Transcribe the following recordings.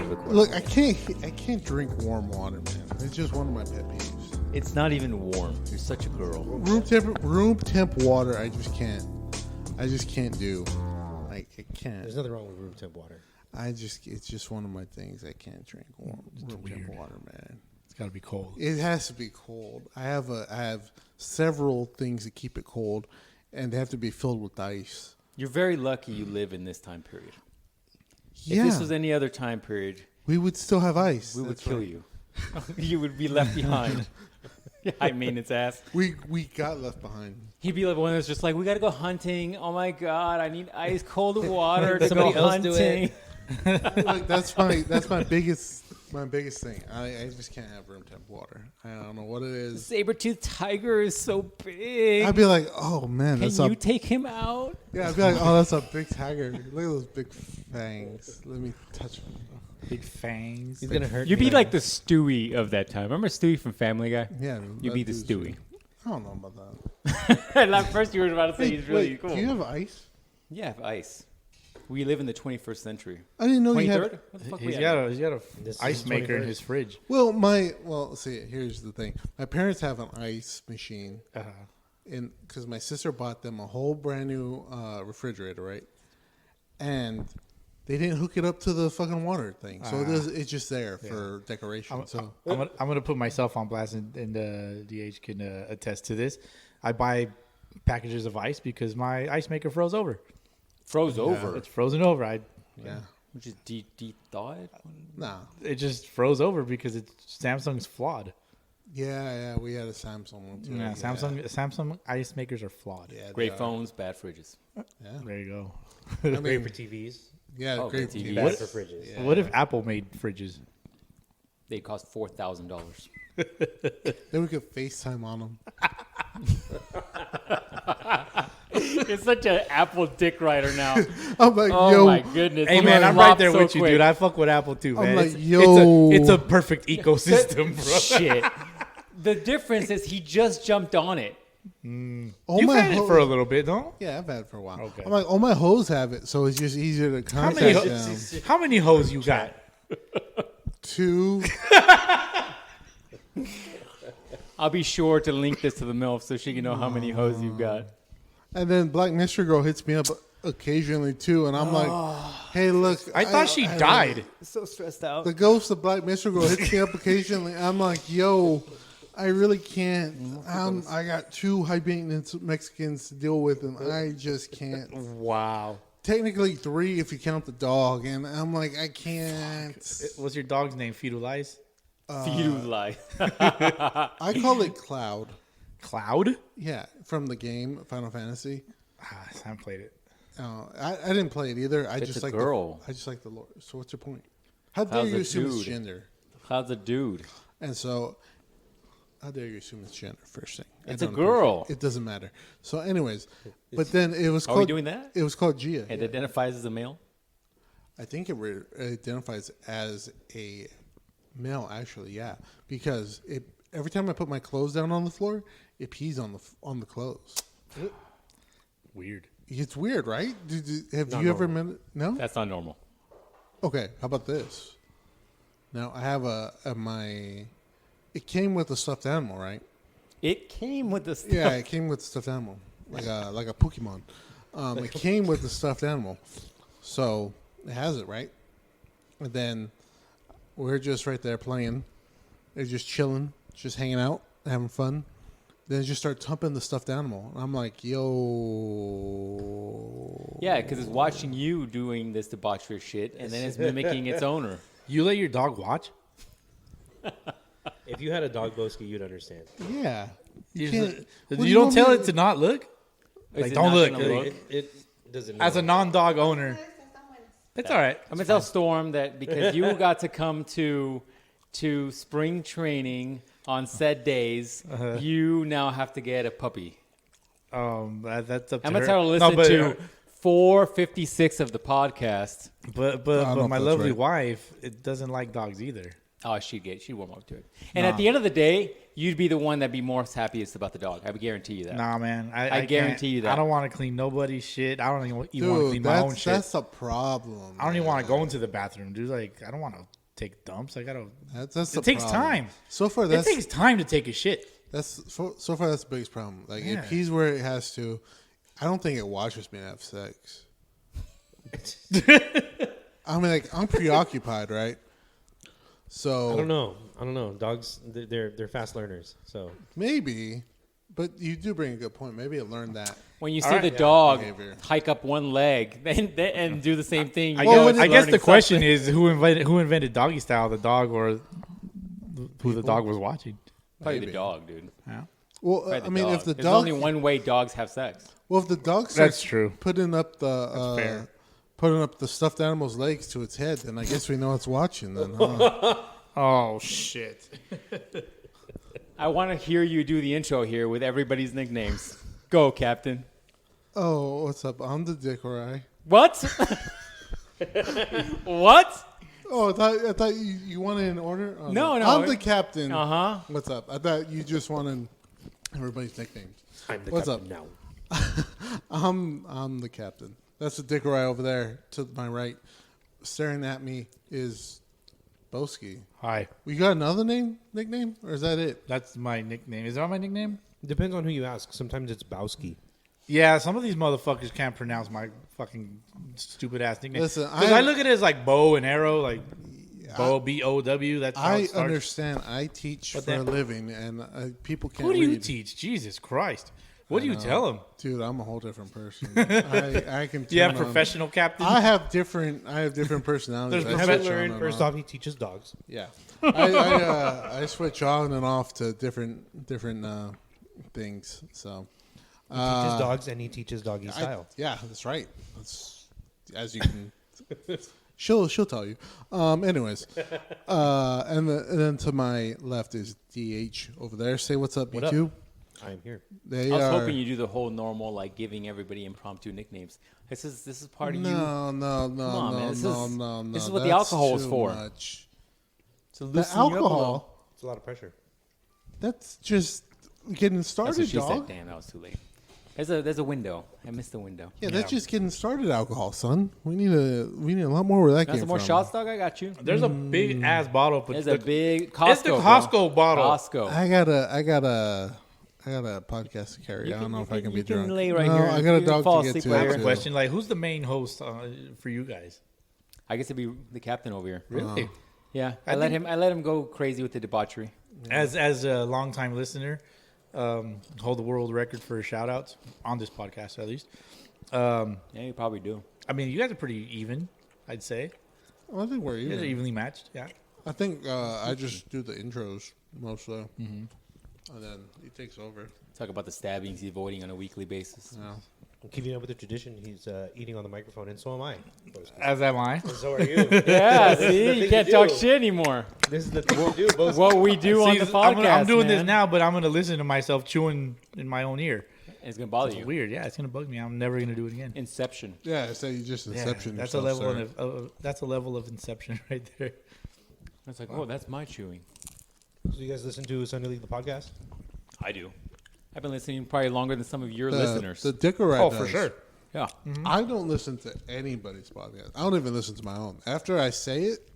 specific way. Look, I can't drink warm water, man. It's just one of my pet peeves. It's not even warm. You're such a girl. Room temp water, I just can't do. Like, I can't. There's nothing wrong with room temp water. It's just one of my things. I can't drink room temp water, man. It's got to be cold. It has to be cold. I have several things that keep it cold, and they have to be filled with ice. You're very lucky you live in this time period. Yeah. If this was any other time period, We would still have ice. we would kill you. You would be left behind. High maintenance ass. We got left behind. He'd be like one that's just like, we got to go hunting. Oh my God, I need ice cold water to Somebody go else do hunting. Look, that's my biggest thing. I just can't have room temp water. I don't know what it The is. saber-toothed tiger is so big. I'd be like, oh man, Can that's you take him out? yeah. I'd be like, oh, that's a big tiger. Look at those big fangs. Let me touch them. Big fangs. He's gonna hurt. You'd me. be like the Stewie of that time. Remember Stewie from Family Guy? Yeah, You'd be the dude's- Stewie. I don't know about that. Like first you were about to say he's really Wait, cool. do you have ice? Yeah, I have ice. We live in the 21st century. I didn't know you 23rd? had. What the fuck He's we got at? a This is ice maker in 21st. his fridge. Well, see, here's the thing. My parents have an ice machine, Uh-huh. because my sister bought them a whole brand new refrigerator, right? And they didn't hook it up to the fucking water thing, so it's just there for decoration. I'm gonna put myself on blast, and DH can attest to this. I buy packages of ice because my ice maker froze over. Froze over. It's frozen over. yeah, Which is de-thaw it? nah, It just froze over because Samsung's flawed. yeah, we had a Samsung one too. Yeah, Samsung ice makers are flawed. Yeah, they Great are. phones, bad fridges. Yeah, There you go. I Great mean, for TVs. yeah, Oh, great good TV. TV. Bad for fridges. Yeah. What if Apple made fridges? They cost $4,000. Then we could FaceTime on them. It's such an Apple dick writer now. I'm like, Oh yo, my goodness. Hey You man, are I'm right locked there so with you, quick. dude. I fuck with Apple too, man. I'm like, it's, yo. it's a perfect ecosystem, bro. Shit. The difference is he just jumped on it. all You've my had it for a little bit, don't? yeah, I've had it for a while. Okay. I'm like, all my hoes have it, so it's just easier to How many, contact them. how many hoes you got? 2. I'll be sure to link this to the MILF so she can know how many hoes you've got. And then Black Mystery Girl hits me up occasionally too, and I'm like, "Hey, look, I thought she died. So stressed out. The ghost of Black Mystery Girl hits me up occasionally. I'm like, "Yo, I really can't. I got 2 high maintenance Mexicans to deal with, and I just can't. Wow. Technically 3 if you count the dog, and I'm like, I can't. What's your dog's name? Fetal Eyes? Fetal life. I call it Cloud. Cloud? Yeah, from the game Final Fantasy. I haven't played it. I didn't play it either. I It's just a like girl. I just like the lore. So what's your point? How dare How's you a assume it's dude? gender? How's a dude? And so, how dare you assume it's gender? First thing, I It's a don't girl. appreciate- It doesn't matter. So, anyways, but then it was Are we called. doing that? It was called Gia. It identifies as a male? I think it identifies as a male. Actually, yeah, because every time I put my clothes down on the floor, it pees on the clothes. Weird. It's weird, right? Have Not you ever normal. met? No. That's not normal. Okay, how about this? Now I have my. It came with a stuffed animal, right? It came with the stuff. Yeah, it came with a stuffed animal, like a Pokemon. It came with the stuffed animal, so it has it, right? And then we're just right there playing. They're just chilling, just hanging out, having fun. Then it just start thumping the stuffed animal. And I'm like, yo. Yeah, because it's watching you doing this debaucherous shit, and then it's mimicking its owner. You let your dog watch? If you had a dog, Boski, you'd understand. Yeah. You, can't- what do you don't want tell me it to not look? Is Like, it don't not look. gonna look? It doesn't. As a non-dog owner. It's all right. I'm gonna tell Storm that because you got to come to spring training on said days, you now have to get a puppy. That's up to I'm gonna her. tell her to listen to 456 of the podcast. But don't know my if that's lovely right. wife, it doesn't like dogs either. Oh, she'd warm up to it. And at the end of the day, you'd be the one that'd be more happiest about the dog. I would guarantee you that. Nah, man. I guarantee you that. I don't want to clean nobody's shit. I don't even want to Dude, clean my own shit. that's a problem. I don't even want to go into the bathroom, dude. Like, I don't want to take dumps. I gotta. That's It takes time. So far, It takes time to take a shit. so far that's the biggest problem. Like Yeah. if he's where it has to, I don't think it watches me to have sex. I mean, like I'm preoccupied, right? So I don't know. Dogs, they're fast learners. So maybe, but you do bring a good point. Maybe I learned that. When you see right. the Yeah. dog Behavior. hike up one leg and do the same thing, I you know guess, it's I guess learning the question something. is who invented doggy style, the dog or who the dog was watching. Probably Maybe. the dog, dude. Yeah. Well, Probably I the mean, dog. if the There's dog, only one way dogs have sex. well, if the dog starts That's true. putting up fair. the stuffed animal's legs to its head, then I guess we know it's watching. Then, huh? Oh shit. I want to hear you do the intro here with everybody's nicknames. Go, Captain. Oh, what's up? I'm the dick, right? What? What? Oh, I thought you wanted an order. Oh, No. I'm the captain. Uh huh. What's up? I thought you just wanted everybody's nicknames. I'm the What's captain up? now. I'm the captain. That's the dick right over there to my right. Staring at me is Boski. Hi. We got another nickname, or is that it? That's my nickname. Is that my nickname? Depends on who you ask. Sometimes it's Bowski. Yeah, some of these motherfuckers can't pronounce my fucking stupid ass nickname. Listen, because I look at it as like bow and arrow, like bow, BOW. That's how I it starts. understand. I teach But for a then- living, and people can't. Who do you read. teach? Jesus Christ! What do you tell them? Dude? I'm a whole different person. I can. Do you have turn on- professional captains? I have different personalities. There's I Have switch it on learned. and First off. off, he teaches dogs. Yeah, I switch on and off to different things. So He teaches dogs and he teaches doggy style. yeah, that's right. That's as you can. She'll tell you. Anyways, and then to my left is DH over there. Say what's up, What you up? two. I am here. They I was are. hoping you do the whole normal, like giving everybody impromptu nicknames. This is part of you. No, on, man. This is- no. this is what the That's alcohol is too for. much. To The loosen you up a little. alcohol. It's a lot of pressure. That's just getting That's started, what she dog. said. Damn, that was too late. There's a window. I missed the window. Yeah, that's just getting started. Alcohol, son. We need a lot more where that Got came some more from. shots, dog? I got you. There's a big ass bottle. But There's a big Costco. It's the Costco bottle. Costco. I got a podcast to carry. I don't know if I can be you can drunk. lay right no, here. I got a You dog fall to get asleep to. right I have here. a question. Like, who's the main host for you guys? I guess to be the captain over here. Really? Yeah, I I let think- him go crazy with the debauchery. As a longtime listener, hold the world record for shout outs on this podcast at least. Yeah, you probably do. I mean, you guys are pretty even, I'd say. I think we're You guys are even. evenly matched. Yeah. I think I just do the intros mostly, and then he takes over. Talk about the stabbings he's avoiding on a weekly basis. Yeah. I'm keeping up with the tradition. He's eating on the microphone, and so am I. As am I. And so are you. Yeah, This is the see, thing you to can't do. talk shit anymore. This is the thing to do. Both. What we do on See, the podcast, I'm doing this man, now, but I'm going to listen to myself chewing in my own ear. It's gonna bother It's you. weird. Yeah, it's going to bug me. I'm never going to do it again. Inception. Yeah, so you just inception. that's yourself, a level sir. that's a level of inception right there. It's like, oh, that's my chewing. So you guys listen to Sunday League the podcast? I do. I've been listening probably longer than some of your The listeners. The Dickerite Oh, does. for sure. Yeah. I don't listen to anybody's podcast. I don't even listen to my own. After I say it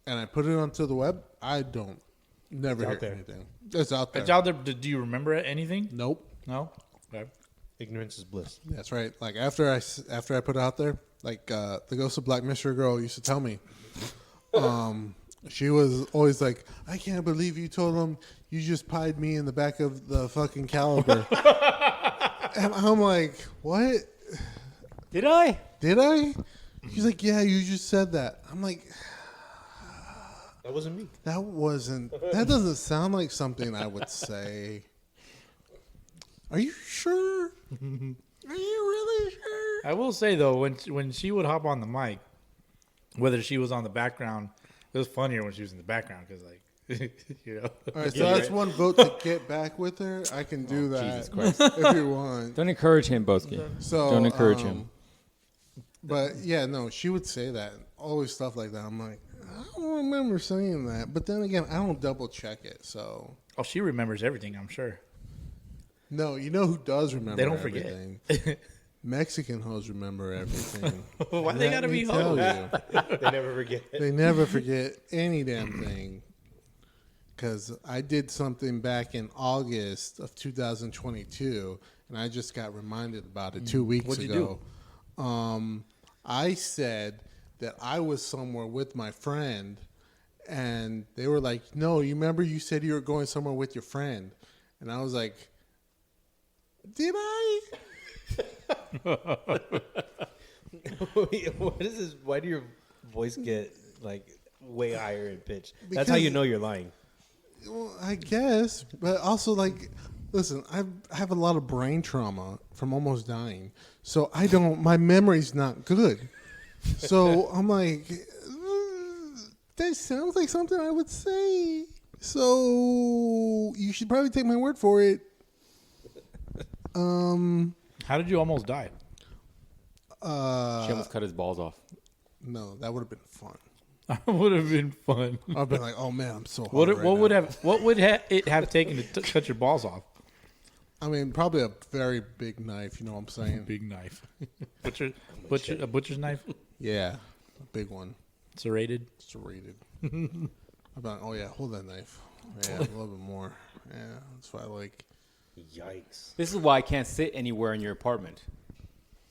and I put it onto the web, I don't never It's hear out there. anything. It's out there. It's out there. Do you remember anything? Nope. No? Okay. Ignorance is bliss. That's right. Like after I put it out there, like the Ghost of Black Mystery girl used to tell me, she was always like, "I can't believe you told him you just pied me in the back of the fucking Caliber." And I'm like, "What? Did I? Did I?" She's like, "Yeah, you just said that." I'm like, That wasn't me. That doesn't sound like something I would say. Are you sure? Are you really sure? I will say though, when she would hop on the mic, whether she was on the background, it was funnier when she was in the background because, like, you know. All right, so that's one vote to get back with her. I can do that Jesus Christ. if you want. Don't encourage him, Boski. So Don't encourage him. But yeah, no, she would say that, always stuff like that. I'm like, don't remember saying that. But then again, I don't double check it. So Oh, she remembers everything, I'm sure. no, you know who does remember? They don't forget. everything? Mexican hoes remember everything. Why they Let gotta me be tell hoes? you. They never forget. They never forget any damn thing. Because I did something back in August of 2022, and I just got reminded about it 2 weeks What'd you ago. I said that I was somewhere with my friend, and they were like, "No, you remember you said you were going somewhere with your friend?" And I was like, "Did I?" What is this? Why do your voice get like way higher in pitch? That's how Because- you know you're lying. Well, I guess, but also like, listen, I have a lot of brain trauma from almost dying, so I don't. My memory's not good. So I'm like, that sounds like something I would say. So you should probably take my word for it. How did you almost die? She almost cut his balls off. No, that would have been fun. That would have been fun. I've been like, oh man, I'm so hard What right would now. it have taken to cut your balls off? I mean, probably a very big knife. You know what I'm saying? Big knife, a butcher's knife, Yeah, a big one. serrated. Serrated. I'm like, oh yeah, hold that knife. Yeah, a little bit more. Yeah, that's what I like. Yikes! This is why I can't sit anywhere in your apartment.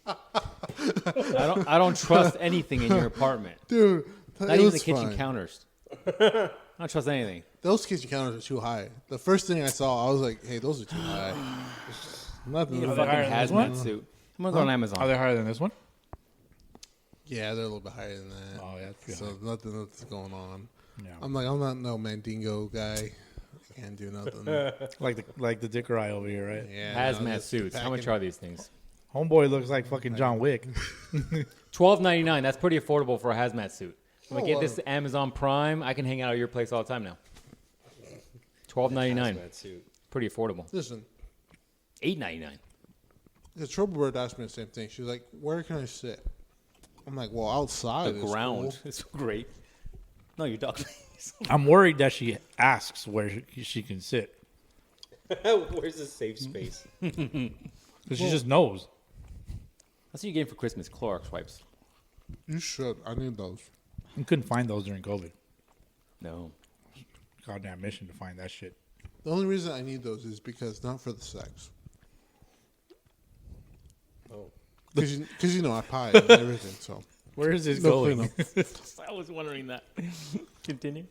I don't trust anything in your apartment. Dude, Not it even was the kitchen fine. counters. I don't trust anything. Those kitchen counters are too high. The first thing I saw, I was like, hey, those are too high. Nothing. You Are a they fucking higher than this one? hazmat suit. I'm gonna go on Amazon. Are they higher than this one? Yeah, they're a little bit higher than that. Oh, yeah, that's pretty So high. nothing's going on. Yeah. I'm not no Mandingo guy. I can't do nothing. like the dicker eye over here, right? Yeah, no, Hazmat just suits. How much packing- are these things? Homeboy looks like fucking John Wick. $12.99. That's pretty affordable for a hazmat suit. I'm gonna Oh, get this Amazon Prime. I can hang out at your place all the time now. $12.99. Hazmat suit. Pretty affordable. Listen, $8.99. the Troublebird asked me the same thing. She was like, where can I sit? I'm like, well, outside. The is ground cool. is great. No, your dog. I'm worried that she asks where she can sit Where's the safe space? because she just knows. That's what you get for Christmas. Clorox wipes. You should. I need those. You couldn't find those during COVID. No. Goddamn mission to find that shit. The only reason I need those is because not for the sex. Oh, Because you know I pie and everything. So Where is this no going? cleanup. I was wondering that. Continue.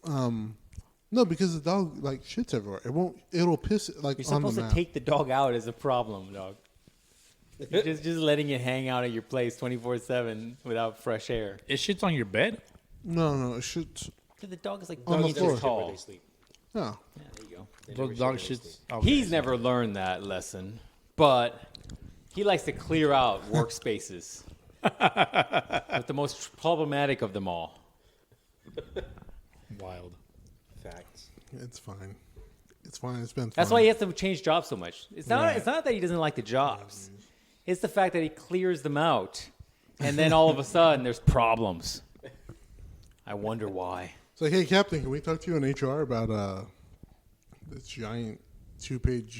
No, because the dog like shits everywhere. It'll piss like You're on the supposed to mat. take the dog out is a problem, dog. You're just letting it hang out at your place 24/7 without fresh air. It shits on your bed? No, it shits. Dude, the dog is like On the 2 floor. inches where tall. they sleep. No. Yeah, there you go. They Those never dog shit where they shits. sleep. Okay. He's never learned that lesson, but he likes to clear out workspaces. With the most problematic of them all. Wild. Facts. It's fine. It's fine. It's been. That's fine. why he has to change jobs so much. It's not. Right. It's not that he doesn't like the jobs. It's the fact that he clears them out, and then all of a sudden there's problems. I wonder why. It's like, hey, Captain, can we talk to you in HR about this giant 2-page,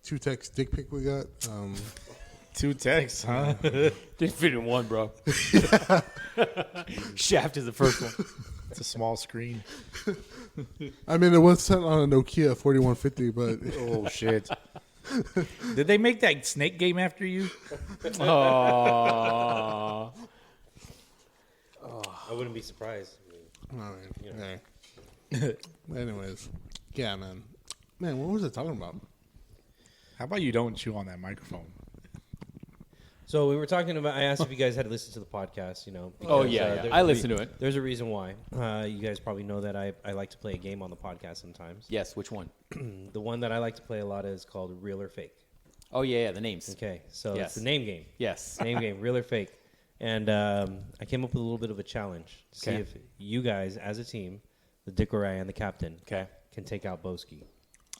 2-text dick pic we got? 2 texts, huh? Didn't fit in one, bro. Shaft is the first one. It's a small screen. I mean, it was sent on a Nokia 4150, but Oh, shit. Did they make that snake game after you? Aww. I wouldn't be surprised. I mean, all right. Yeah. Anyways, yeah, man. Man, what was I talking about? How about you don't chew on that microphone? so we were talking about. I asked if you guys had listened to the podcast. You know. Oh because, yeah, there's yeah. I a listen to it. There's a reason why. You guys probably know that I like to play a game on the podcast sometimes. Yes. Which one? The one that I like to play a lot is called Real or Fake. Oh yeah, the names. Okay, so Yes. it's the name game. Yes. Name game, Real or Fake. And I came up with a little bit of a challenge to see Okay. if you guys, as a team, the Dick or I and the captain, Okay. can take out Boski.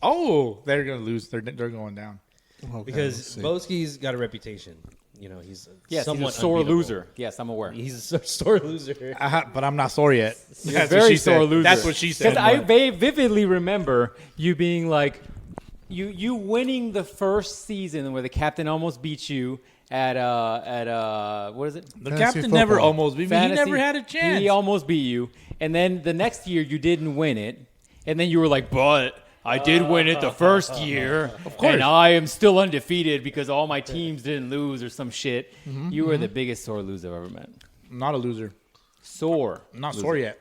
Oh, they're going to lose. They're going down. Okay, Because let's see. Boski's got a reputation. he's Yes, somewhat he's a sore unbeatable. loser. Yes, I'm aware. He's a sore loser. But I'm not sore yet. You're That's a what very she sore said. loser. That's what she said. Because I vividly remember you being like, you winning the first season where the captain almost beat you at what is it? The Fantasy captain never football. almost beat me. He Fantasy. never had a chance. He almost beat you, and then the next year you didn't win it, and then you were like, "But I did win it the first year, of course. and I am still undefeated because all my teams didn't lose or some shit." You were the biggest sore loser I've ever met. I'm not a loser. Sore. I'm not loser. sore yet.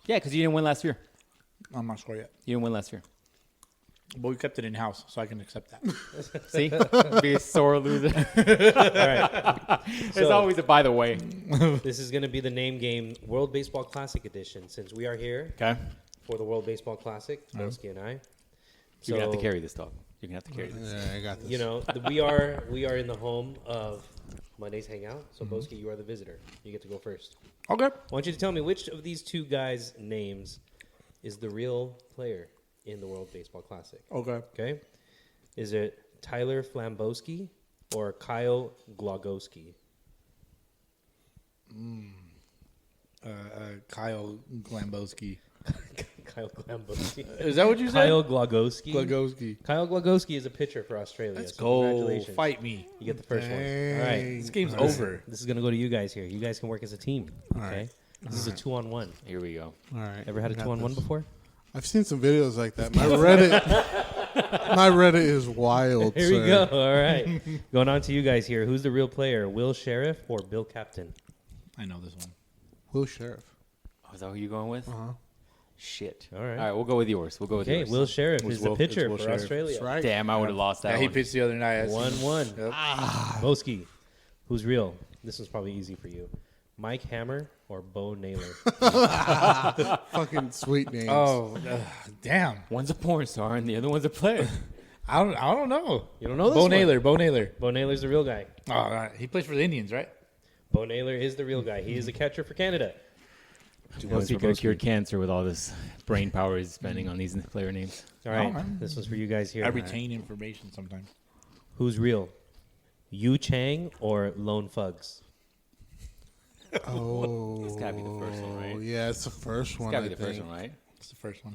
Yeah, because you didn't win last year. I'm not sore yet. You didn't win last year. But we kept it in house, so I can accept that. See, be a sore loser. All right. There's always a by the way. This is going to be the name game World Baseball Classic edition. Since we are here Okay, for the World Baseball Classic, Boski and I. you're gonna have to carry this dog. You're gonna have to carry this. Yeah, I got this. We are in the home of Monday's Hangout. So Boski, you are the visitor. You get to go first. Okay. I want you to tell me which of these two guys' names is the real player in the World Baseball Classic. Okay. Okay? Is it Tyler Flambowski or Kyle Glogowski? Kyle Glambowski. Kyle Glambowski. Is that what you said? Kyle Glogowski. Glagowski. Kyle Glogowski is a pitcher for Australia. Let's so go. Congratulations. Fight me. You get the first one. All Dang. right. This game's over. This is going to go to you guys here. You guys can work as a team. All Okay? right. This is a 2-on-1. Here we go. All right. Ever had a I got 2-on-1 this. before? I've seen some videos like that. My Reddit is wild. Here sir. we go. All right. Going on to you guys here. Who's the real player? Will Sheriff or Bill Captain? I know this one. Will Sheriff. Oh, is that who you're going with? Uh-huh. Shit. All right. All right, we'll go with yours. We'll go with Okay, yours. Will Sheriff It's is the Will- pitcher it's Will for Sheriff. Australia. That's right. Damn, I would have lost that Yeah, one. he pitched the other night. 1-1. Yep. Boski, who's real? This one's probably easy for you. Mike Hammer or Bo Naylor? Fucking sweet names. Oh, damn. One's a porn star and the other one's a player. I don't know. You don't know this Bo one? Naylor. Bo Naylor. Bo Naylor's the real guy. Oh, all right. He plays for the Indians, right? Bo Naylor is the real guy. He is a catcher for Canada. What's he could have cured cancer with all this brain power he's spending on these player names? All right, Oh, man. this one's for you guys here. I retain information sometimes. Who's real? Yu Chang or Lone Fugs? Oh. It's gotta be the first one, right? Yeah, it's the first It's one. gotta I be the first think. one, right? It's the first one.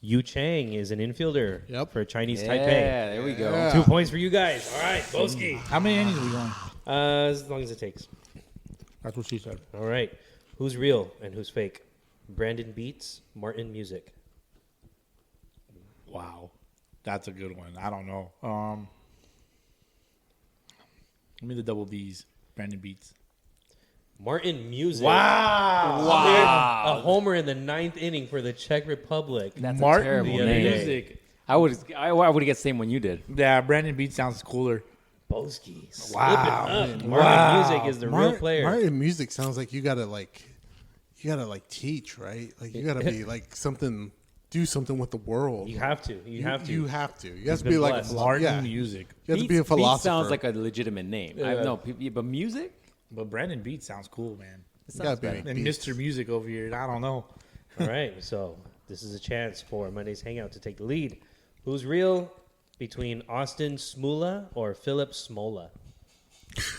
Yu Chang is an infielder Yep. for Chinese Yeah, Taipei. there we go. Yeah. 2 points for you guys. All right, Boski. How many innings are we going? As long as it takes. That's what she said. All right. Who's real and who's fake? Brandon Beats, Martin Music. Wow. That's a good one. I don't know. Give me the double B's. Brandon Beats. Martin Music. Wow. A homer in the 9th inning for the Czech Republic. That's Martin a terrible the other name. day. Music. I would have guessed the same one you did. Yeah, Brandon Beats sounds cooler. Boski. Slipping Wow. up. Martin Wow. Music is the real player. Martin music sounds like you gotta teach, right? Like you gotta be like something, do something with the world. You have to. You have to. You have to. You have to been be like blessed. Martin yeah. Music. You have to be a Beats philosopher. sounds like a legitimate name. I Yeah. know, but music? But Brandon Beats sounds cool, man. It You gotta sounds be better. And Beats. Mr. Music over here, I don't know. All right. So this is a chance for Monday's Hangout to take the lead. Who's real between Austin Smula or Philip Smola?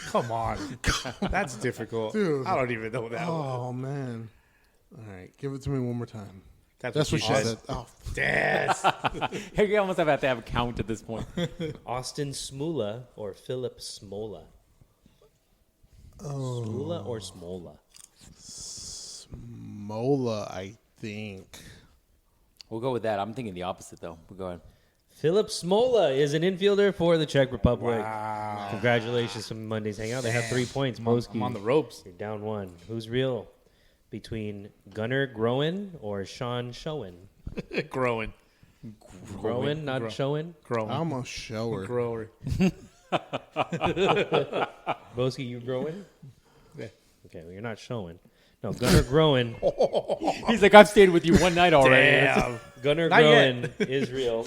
Come on. That's difficult. Dude. I don't even know that one. Oh man! All right, give it to me one more time. That's That's what she said. Oh, Yes. You almost have to have a count at this point. Austin Smula or Philip Smola? Smula or Smola? Mola, I think. We'll go with that. I'm thinking the opposite, though. We'll go ahead. Philip Smola is an infielder for the Czech Republic. Wow. Congratulations to Monday's Hangout. They have 3 points. I'm on Boski, the ropes. you're down 1. Who's real between Gunnar Groen or Sean Showen? Growing. Groen, not Showen. Growing. I'm a shower. Grower. Boski, you Groen? Yeah. Okay, well, you're not showing. No, Gunnar Groen. He's like, I've stayed with you one night already. Damn. Gunnar Not Groen is real.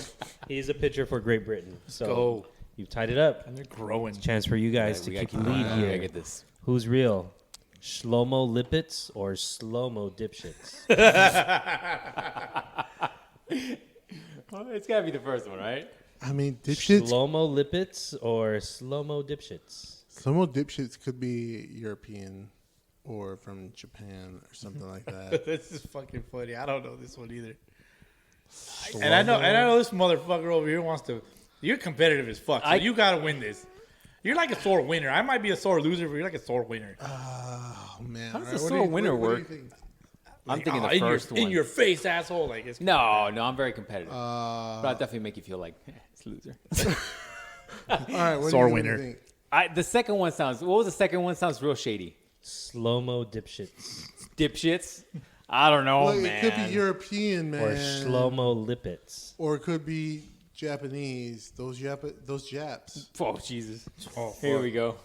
He's a pitcher for Great Britain. So go. you've tied it up. And they're growing. Chance for you guys Yeah, to we gotta keep the keep lead going. We gotta here. get this. Who's real? Shlomo Lipitz or Slow-Mo Dipshits? Well, it's gotta be the first one, right? I mean, dipshits. Shlomo Lipitz or Slow-Mo Dipshits? Some of dipshits could be European or from Japan or something like that. This is fucking funny. I don't know this one either. And I know this motherfucker over here wants to. You're competitive as fuck. So you gotta win this. You're like a sore winner. I might be a sore loser, but you're like a sore winner. Oh man! How does All a right, sore winner what do you work? think? I'm thinking the in first your, one. in your face, asshole. Like it's No, I'm very competitive. But I'll definitely make you feel like it's a loser. All right, what Sore do you winner. think? The second one sounds. What was the second one? Sounds real shady. Slow mo dipshits Dipshits. I don't know, Well, man. it could be European, man, or slow mo lippets. or it could be Japanese. Those Japs. Oh Jesus! Oh, Here we go.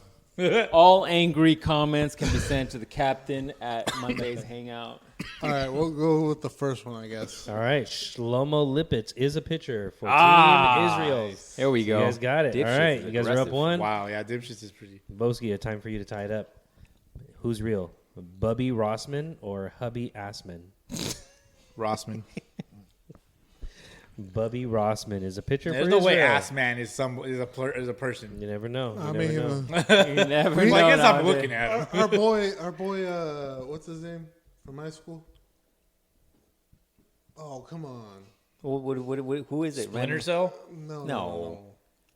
All angry comments can be sent to the captain at Monday's Hangout. All right, we'll go with the first one, I guess. All right, Shlomo Lippitz is a pitcher for Ah, Team Israel. There we go. You guys got it. Dipshits All right, is you guys are up aggressive. one. Wow, yeah, dipshits is pretty. Boski, a time for you to tie it up. Who's real? Bubby Rossman or Hubby Assman? Rossman. Bubby Rossman is a pitcher There's for no Israel. way ass man is a person. You never know. You I never mean, know. You never Well, know I guess I'm nowadays. looking at him. our boy, what's his name from high school? Oh, come on. Who is it? Splinter Cell? No.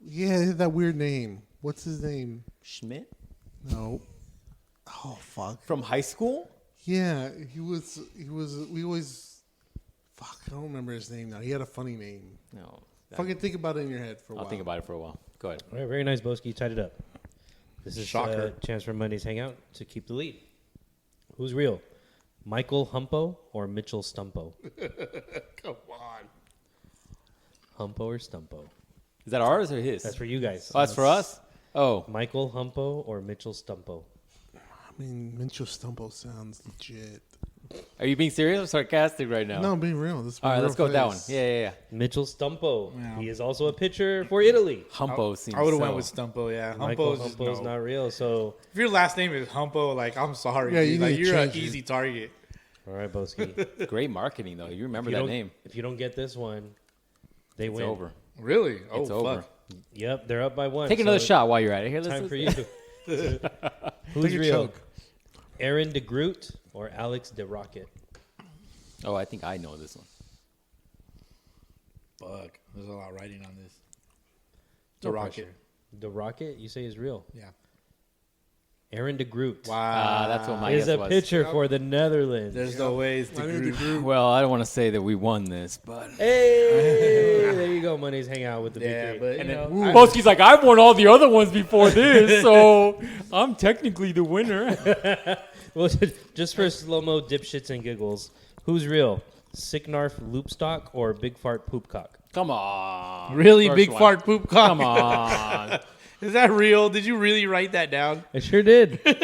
Yeah, he had that weird name. What's his name? Schmidt No. Oh, fuck. from high school. Yeah, he was, we always, fuck, I don't remember his name now. He had a funny name. No. Fucking think about it in your head for a while. I'll think about it for a while. Go ahead. All right, very nice, Boski. You tied it up. This is Shocker. a chance for Monday's Hangout to keep the lead. Who's real? Michael Humpo or Mitchell Stumpo? Come on. Humpo or Stumpo? Is that ours or his? That's for you guys. Oh, that's for us. Oh, Michael Humpo or Mitchell Stumpo? I mean, Mincho Stumpo sounds legit. are you being serious or sarcastic right now? No, I'm being real. This is All my right, real let's go with that one. face. Yeah. Mitchell Stumpo. Yeah. He is also a pitcher for Italy. Humpo seems. I would have so. went with Stumpo, yeah. Michael Humpo's just Humpo's no. not real. So, If your last name is Humpo, like, I'm sorry. Yeah, dude. you Like, need to you're an change it. easy target. all right, Boski. Great marketing though. You remember If you that don't- name? If you don't get this one, they It's win. over. Really? Oh, It's over. fuck. Yep, they're up by one. Take another so shot while you're at it. Here, Time let's for you. Who's Take a real? chug. Aaron DeGroot or Alex DeRocket? Oh, I think I know this one. Fuck. There's a lot of writing on this. No The Rocket. pressure. DeRocket, you say is real. Yeah. Aaron DeGroot Wow. That's what my is guess a was. pitcher for the Netherlands. There's no ways to I need the group. group. Well, I don't want to say that we won this, but Hey, there you go. Money's hang out with the Yeah, big but, three. you know. Boski's like, I've won all the other ones before this, so I'm technically the winner. Well, just for slow-mo dipshits and giggles, who's real? Sicknarf Loopstock or Big Fart Poopcock? Come on. Really? First Big one. fart poop cock? Come on. Is that real? Did you really write that down? I sure did. Big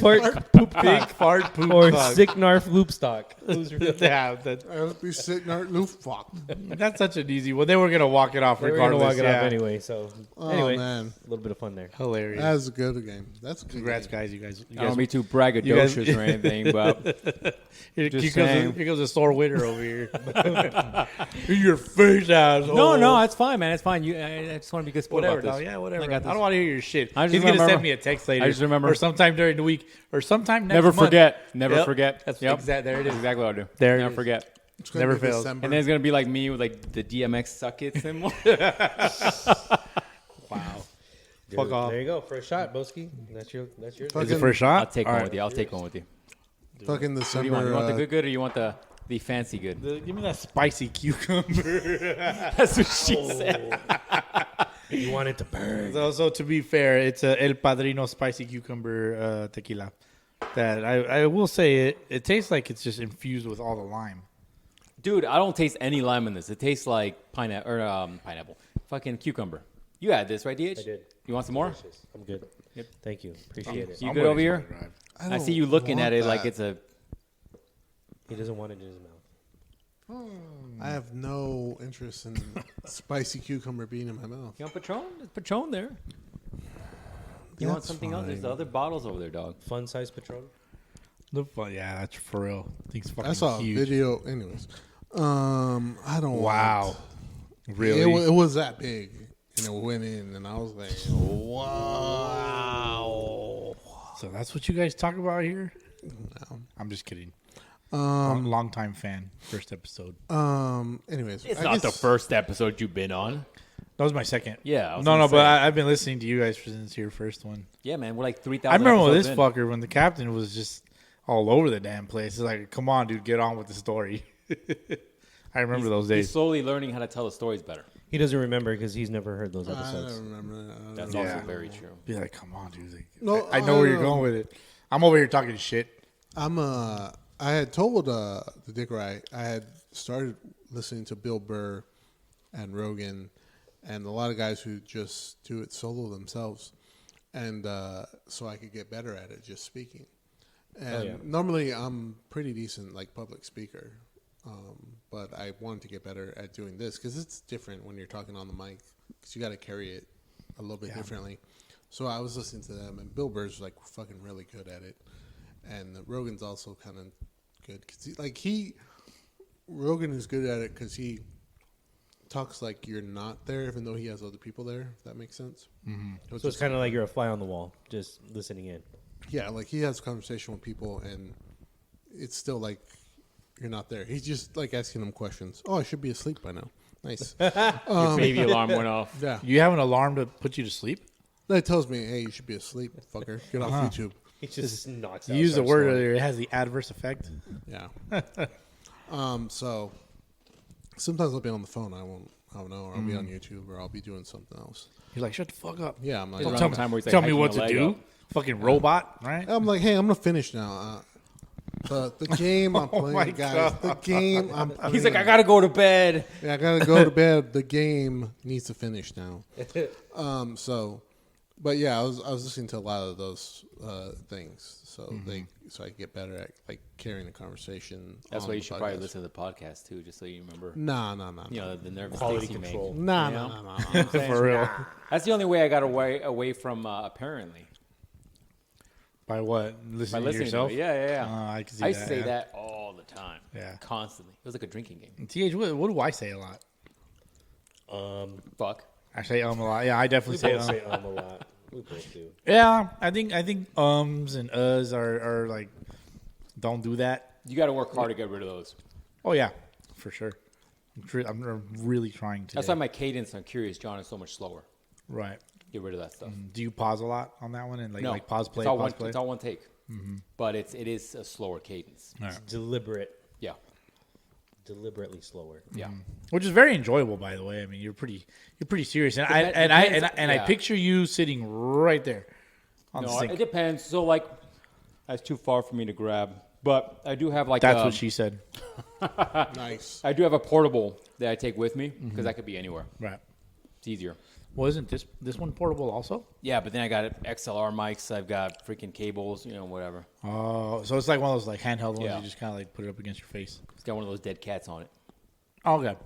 Fart Big Poopcock fart poop or cock. Sicknarf Loopstock. Who's real? Yeah, I would be sitting there, fuck. that's such an easy one. They were gonna walk it off We're going to regardless. walk it yeah. off anyway. So, Oh, anyway, man. a little bit of fun there. Hilarious. That's a good game. That's a good Congrats, game. guys. You guys. I don't want to be too braggadocious or anything, but Here, just here saying. comes a sore winner over here. In your face, asshole. no, it's fine, man. It's fine. I just want to be good sport Whatever, about dog. this. Yeah, whatever. I I, got this. don't want to hear your shit. I just He's gonna remember- send me a text later. I just remember- or sometime during the week, or sometime next Never month. forget. Never Yep. forget. That's Yep. exact. There it That's is. exactly what I'll do. There it Never is. forget. It's gonna Never be fails. December. And then it's going to be like me with like the DMX suck it symbol. Wow. Dude, Fuck off. There you go for a shot, Boski. That's yours. Is it Fucking- for a shot? I'll take All one right. with you. I'll take one with you. Fucking What do December. you want? You want the good or you want the fancy good? Give me that spicy cucumber. That's what she said. You want it to burn. So to be fair, it's a El Padrino spicy cucumber tequila. That I will say it tastes like it's just infused with all the lime. Dude, I don't taste any lime in this. It tastes like pineapple. Fucking cucumber. You had this, right, DH? I did. You want some more? Delicious. I'm good. Yep. Thank you. Appreciate it. You I'm good ready over for here? the drive. I don't see you looking want at it like that. it's a. He doesn't want it in his mouth. I have no interest in spicy cucumber being in my mouth. You want Patron? There's Patron there. You want That's something else? There's fine. other bottles over there, dog. Fun size Patron. Yeah, that's for real. Thing's fucking I saw huge. a video. Anyways, I don't. Wow. want- Really? It was that big. winning, and I was like, wow. So that's what you guys talk about here? No. I'm just kidding. Long time fan. First episode. Anyways, It's I not the guess- first episode you've been on. That was my second. Yeah. I was No, gonna but say. I've been listening to you guys since your first one. Yeah, man. We're like 3,000. I remember with this episodes in. fucker when the captain was just all over the damn place. It's like, come on, dude, get on with the story. I remember those He's days. slowly learning how to tell the stories better. He doesn't remember because he's never heard those I episodes. don't remember. That's Yeah. also very true. Be like, come on, dude. Like, No, I know where you're going with it. I'm over here talking shit. I had told the Dick Right, I had started listening to Bill Burr and Rogan and a lot of guys who just do it solo themselves, and so I could get better at it just speaking. And normally I'm pretty decent like public speaker, but I wanted to get better at doing this because it's different when you're talking on the mic because you got to carry it a little bit differently. So I was listening to them, and Bill Burr's like fucking really good at it, and Rogan's also kind of good because Rogan is good at it because he talks like you're not there, even though he has other people there. If that makes sense. Mm-hmm. So it's kind of like you're a fly on the wall, just listening in. Yeah, like he has a conversation with people, and it's still like you're not there. He's just like asking them questions. Oh, I should be asleep by now. Nice. Your baby alarm went off. Yeah, You have an alarm to put you to sleep? that tells me, hey, you should be asleep, fucker. Get off YouTube. He just knocks out. You use the starts word snoring. earlier. It has the adverse effect. Yeah. So sometimes I'll be on the phone. I don't know, or I'll be on YouTube, or I'll be doing something else. You're like, shut the fuck up. Yeah, I'm like, Around Tell the time where he's, like, tell me hiking what a to leg do. up. Fucking robot, right? I'm like, hey, I'm gonna finish now. The game I'm Oh my playing, guys. The game I'm playing. He's like, I gotta go to bed. Yeah, I gotta go to bed. The game needs to finish now. But yeah, I was listening to a lot of those things, so so I get better at like carrying a conversation. That's on why the you should probably podcast. listen to the podcast too, just so you remember. Nah. You know, the nervous Quality mistakes you make. control. Nah. You know? Nah. For real. That's the only way I got away from apparently. By what? By Listening to listening yourself? to it. Yeah. I can see I used to that, say yeah. that all the time. Yeah. Constantly. It was like a drinking game. TH, what do I say a lot? Fuck. I say a lot. Yeah, I definitely say Both say a lot. We both do. Yeah, I think ums and uhs are like, don't do that. You got to work hard to get rid of those. Oh yeah, for sure. I'm really trying to. That's why my cadence on Curious John is so much slower. Right. Get rid of that stuff. Do you pause a lot on that one and No, like pause play, it's all pause one, play? It's all one take. But it is a slower cadence. All It's right. Yeah. deliberately slower. Yeah. Which is very enjoyable, by the way. I mean, you're pretty serious, and I Depends- picture you sitting right there on the No, sink. it depends. So like, that's too far for me to grab. But I do have like That's what she said. Nice. I do have a portable that I take with me because that could be anywhere. Right. It's easier. Well, isn't this one portable also? Yeah, but then I got XLR mics. I've got freaking cables. You know, whatever. Oh, so it's like one of those like handheld ones. Yeah. You just kind of like put it up against your face. It's got one of those dead cats on it. Oh, okay.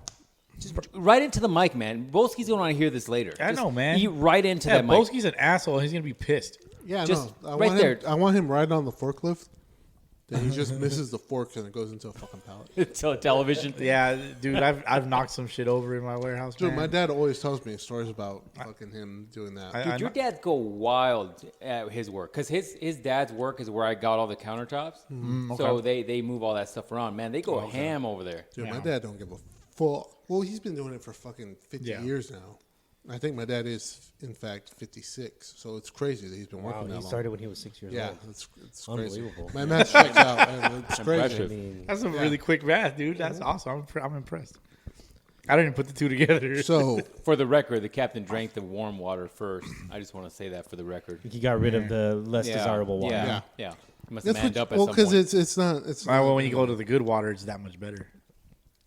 Just right into the mic, man. Bolski's gonna want to hear this later. I Just know, man. Eat right into Yeah, that mic. Boski's an asshole. He's gonna be pissed. Yeah, Just no. right there. I want him riding on the forklift. Then he just misses the fork and it goes into a fucking pallet. to a television. Yeah, dude, I've knocked some shit over in my warehouse. Dude, man. my dad always tells me stories about fucking him doing that. I- Dude, your dads go wild at his work because his dad's work is where I got all the countertops. So they move all that stuff around. Man, they go ham over there. Dude, my Yeah. dad don't give a fuck. Well, he's been doing it for fucking 50 Yeah. years now. I think my dad is, in fact, 56. So it's crazy that he's been Wow, working that he long. started when he was 6 years Yeah, old. it's crazy. Unbelievable. My math checks out. And it's I crazy. mean, That's a really quick math, dude. That's awesome. I'm impressed. I didn't even put the two together. So, For the record, the captain drank the warm water first. I just want to say that for the record. he got rid of the less desirable water. Yeah. Yeah. Yeah. He must have that's manned what, up at well, some because point. it's not. It's well, when you go to the good water, it's that much better.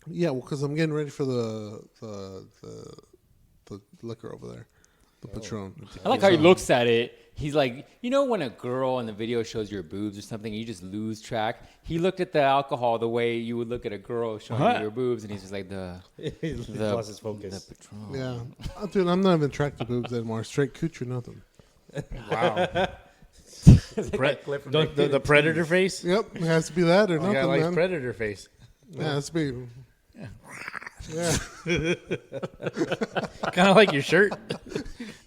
Yeah, well, because I'm getting ready for the liquor over there, the Patron. I like how he looks at it. He's like, you know, when a girl in the video shows your boobs or something, and you just lose track. He looked at the alcohol the way you would look at a girl showing you your boobs, and he's just like He lost his focus. the Patron. Yeah, dude, I'm not even attracted to boobs anymore. Straight cooch or nothing. Wow. clip from The predator face. Yep, it has to be that or You nothing, got like man. predator face. Yeah, it has to be. Yeah. Kind of like your shirt.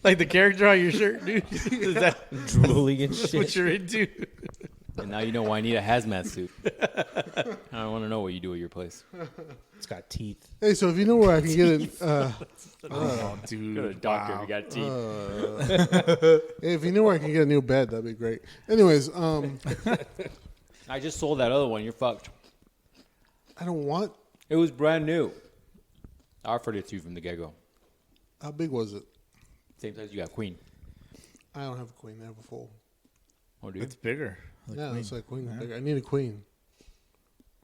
Like the character on your shirt, dude. Is that Drooling and that's what shit. you're into? And now you know why I need a hazmat suit. I want to know what you do at your place. It's got teeth. Hey, so if you know where I can get it, Oh, dude. Go to the doctor if you got teeth. hey, if you know where I can get a new bed, that'd be great. Anyways, I just sold that other one. You're fucked. I don't want. It was brand new. I offered it to you from the get-go. How big was it? Same size you got queen. I don't have a queen. I have a full. Oh, dude. It's bigger. Like Yeah, queen. it's like queen. Bigger. I need a queen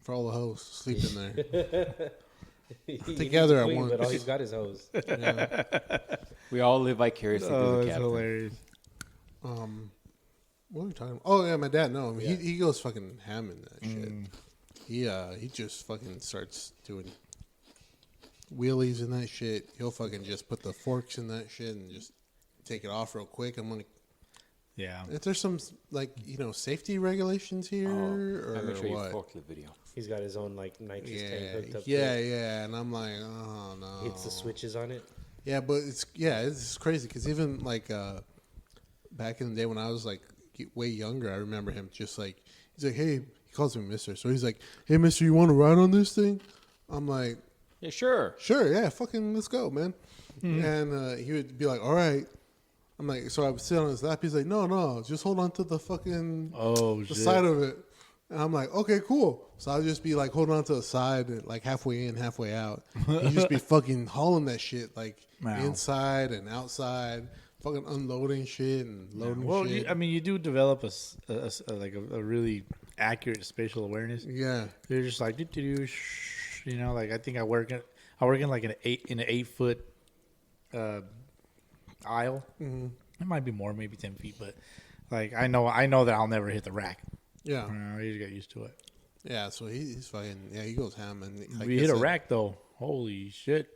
for all the hoes to sleep in there. Together at once. But all he's got is hose. Yeah. We all live vicariously through Oh, the that's captain. hilarious. What are we talking about? Oh yeah, my dad. No, he goes fucking ham in that shit. He just fucking starts doing wheelies in that shit. He'll fucking just put the forks in that shit and just take it off real quick. I'm like, Yeah. if there's some like safety regulations here or I'm going to show you a what? forklift video. He's got his own like nitrous tank Yeah, hooked up. yeah, to it. yeah, and I'm like, oh no. Hits the switches on it. Yeah, but it's crazy because even like back in the day when I was like way younger, I remember him just like he's like, hey, he calls me Mister, so he's like, hey, Mister, you want to ride on this thing? I'm like, Yeah, sure. sure, yeah, fucking let's go, man. And he would be like, all right. I'm like, so I would sit on his lap. He's like, no, just hold on to the fucking Oh, the shit. side of it. And I'm like, okay, cool. So I'll just be like holding on to the side, and, like halfway in, halfway out. He'd just be fucking hauling that shit like Wow. inside and outside, fucking unloading shit and loading Well, shit. you do develop a really accurate spatial awareness. Yeah. You're just like, like I think I work in like an 8-foot aisle. Mm-hmm. It might be more, maybe 10 feet, but like I know that I'll never hit the rack. Yeah. You just get used to it. Yeah. So he's fucking, he goes ham. And If you hit a rack though, holy shit!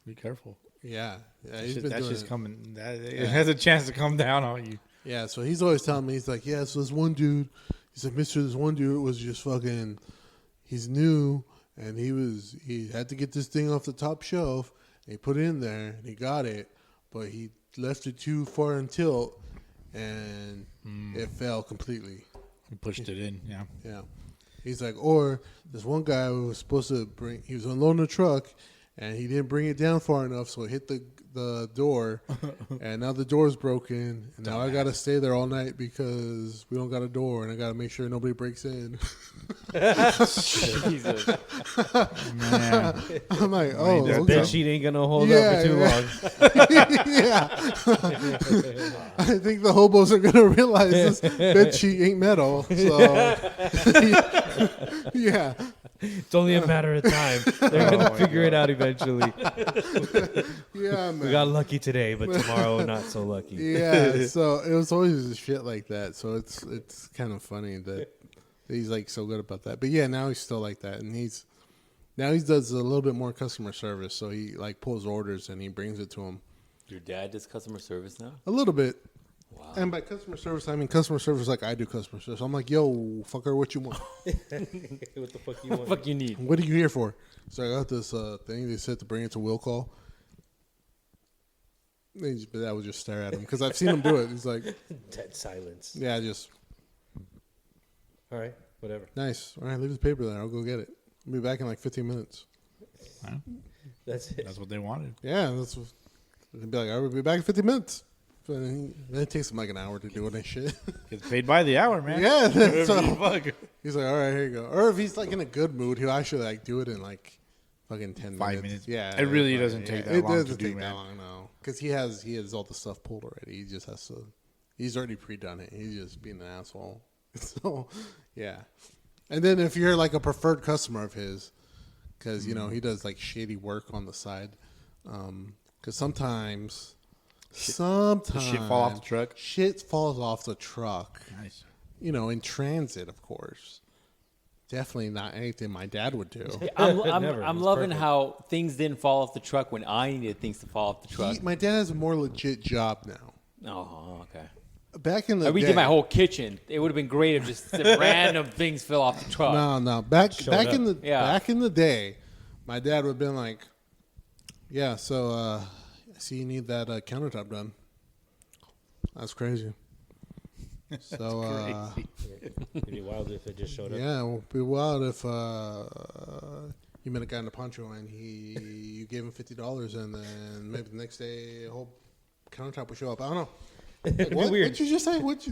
Be careful. Yeah. He's been That's doing just it. coming. It has a chance to come down on you. Yeah, so he's always telling me, he's like, yeah, so this one dude, he's like, Mister, this one dude was just fucking, he's new, and he had to get this thing off the top shelf, and he put it in there, and he got it, but he left it too far in tilt, and it fell completely. You pushed it in, yeah. Yeah. He's like, or this one guy who was supposed to he was unloading a truck, and he didn't bring it down far enough, so it hit the door, and now the door's broken, and now I got to stay there all night because we don't got a door, and I got to make sure nobody breaks in. Jesus. Man. I'm like, oh, That okay. bed sheet ain't gonna hold Yeah, up for too yeah. long. Yeah. I think the hobos are going to realize this bed sheet ain't metal, so yeah. It's only a matter of time. They're gonna figure it out eventually. Yeah, man. We got lucky today, but tomorrow not so lucky. Yeah, so it was always shit like that. So it's kind of funny that he's like so good about that. But yeah, now he's still like that, and he does a little bit more customer service. So he like pulls orders and he brings it to him Your dad does customer service now? a little bit. Wow. And by customer service, I mean customer service like I do customer service. I'm like, yo, fucker, what you want? What the fuck you want? Fuck you need. What are you here for? So I got this thing. They said to bring it to will call. But I would just stare at him because I've seen him do it. He's like, Dead silence. yeah, just All right, whatever. nice. All right, leave the paper there. I'll go get it. I'll be back in like 15 minutes. That's it. That's what they wanted. Yeah, that's what. They'd be like, I will be back in 50 minutes. But then it takes him like an hour to do it and shit. Gets paid by the hour, man. Yeah, so Fuck. he's like, all right, here you go. Or if he's like in a good mood, he'll actually like do it in like fucking 10 5 minutes. minutes. Yeah, It really fucking- doesn't take that it long to doesn't do, take that man. long, no. Because he has all the stuff pulled already. He just has to. He's already pre-done it. He's just being an asshole. So, yeah. And then if you're like a preferred customer of his, because he does like shady work on the side. Because sometimes Does shit fall off the truck? Shit falls off the truck. Nice. In transit, of course. Definitely not anything my dad would do. Never. I'm It's loving perfect. how things didn't fall off the truck when I needed things to fall off the truck. My dad has a more legit job now. Oh, okay. Back in the I redid day, my whole kitchen. It would have been great if just some random things fell off the truck. No. Back up. in the Yeah. back in the day, my dad would have been like, "Yeah, so I see you need that countertop done." That's crazy. So, It'd be wild if it just showed up. yeah, it would be wild if you met a guy in a poncho and you gave him $50 and then maybe the next day a whole countertop would show up. I don't know. It'd What? be weird. What'd you just say? What?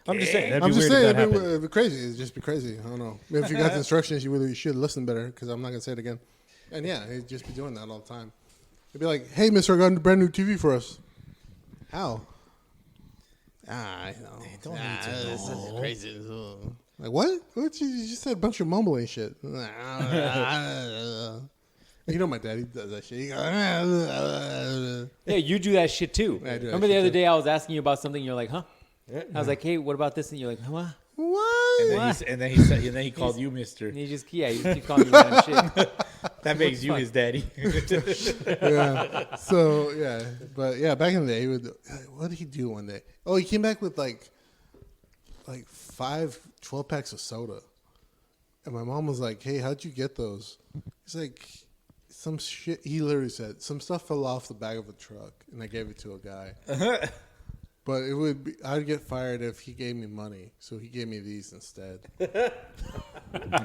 I'm just saying. That'd I'm be just weird saying, if that happened. it'd be crazy. It'd just be crazy. I don't know. Maybe if you got the instructions, you really should listen better because I'm not going to say it again. And yeah, he'd just be doing that all the time. He'd be like, hey, mister, I got a brand new TV for us. How? I know. Don't need to This know. is crazy. Like, what? What? You just said a bunch of mumbling shit. You know my daddy does that shit. He goes, Yeah, you do that shit too. I do that Remember the shit other too. day I was asking you about something, and you're like, huh? I was like, hey, what about this? And you're like, huh? what? And then he said, and then he called you Mister. And you just keep calling me random shit. That makes you his daddy. Yeah. So yeah, but yeah, back in the day, he would. What did he do one day? Oh, he came back with like 5 12-packs of soda, and my mom was like, "Hey, how'd you get those?" He's like, "Some shit." He literally said, "Some stuff fell off the back of a truck, and I gave it to a guy." But it would be, I'd get fired if he gave me money, so he gave me these instead.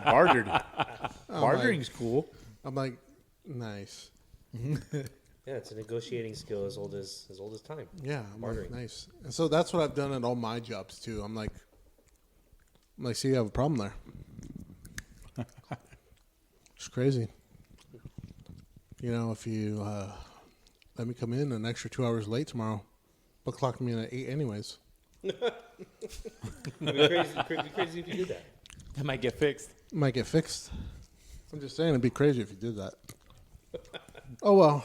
Bartered. Bartering's cool. I'm like, nice. Yeah, it's a negotiating skill as old as time. Yeah, I'm like, Bartering. nice. And so that's what I've done at all my jobs too. I'm like, see, you have a problem there. It's crazy. You know, if you let me come in an extra 2 hours late tomorrow, but clock me in at 8 anyways. It'd be crazy if you did that. That might get fixed. Might get fixed. I'm just saying it'd be crazy if you did that. Oh well.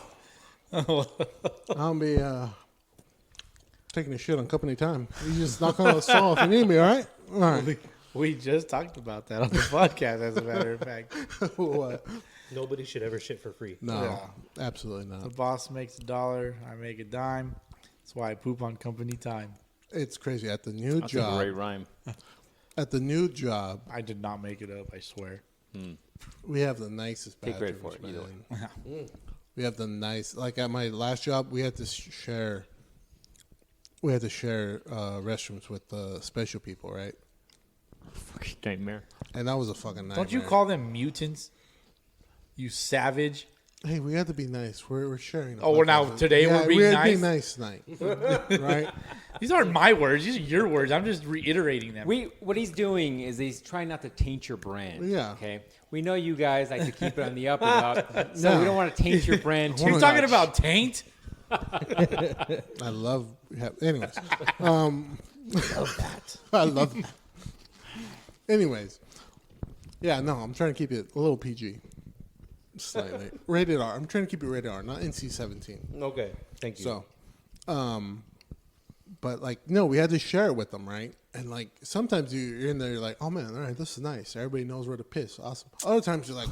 I'll be taking a shit on company time. You just knock on the stall if you need me, all right? All right. We just talked about that on the podcast, as a matter of fact. What? Nobody should ever shit for free. No, Yeah. absolutely The not. boss makes $1, I make a dime. That's why I poop on company time. It's crazy. At the new That's a job, great rhyme. at the new job, I did not make it up, I swear. we have the nicest Take credit bathrooms, for it, either man. We have the nice. Like at my last job, we had to share. We had to share restrooms with special people, right? Fucking nightmare. And that was a fucking nightmare. Don't you call them mutants? You savage. Hey, we had to be nice. We're sharing. Oh, well, now today we're being we had nice? to be nice tonight, right? These aren't my words. These are your words. I'm just reiterating them. What he's doing is he's trying not to taint your brand. Yeah. Okay. We know you guys like to keep it on the up and up, so No. we don't want to taint your brand too You're much. talking about taint? I love. Anyways, love that. I love that. Anyways, yeah, no, I'm trying to keep it a little PG, slightly rated R. I'm trying to keep it rated R, not NC-17. Okay, thank you. So, but like, no, we had to share it with them, right? And like, sometimes you're in there, you're like, oh man, all right, this is nice. Everybody knows where to piss. Awesome. Other times you're like,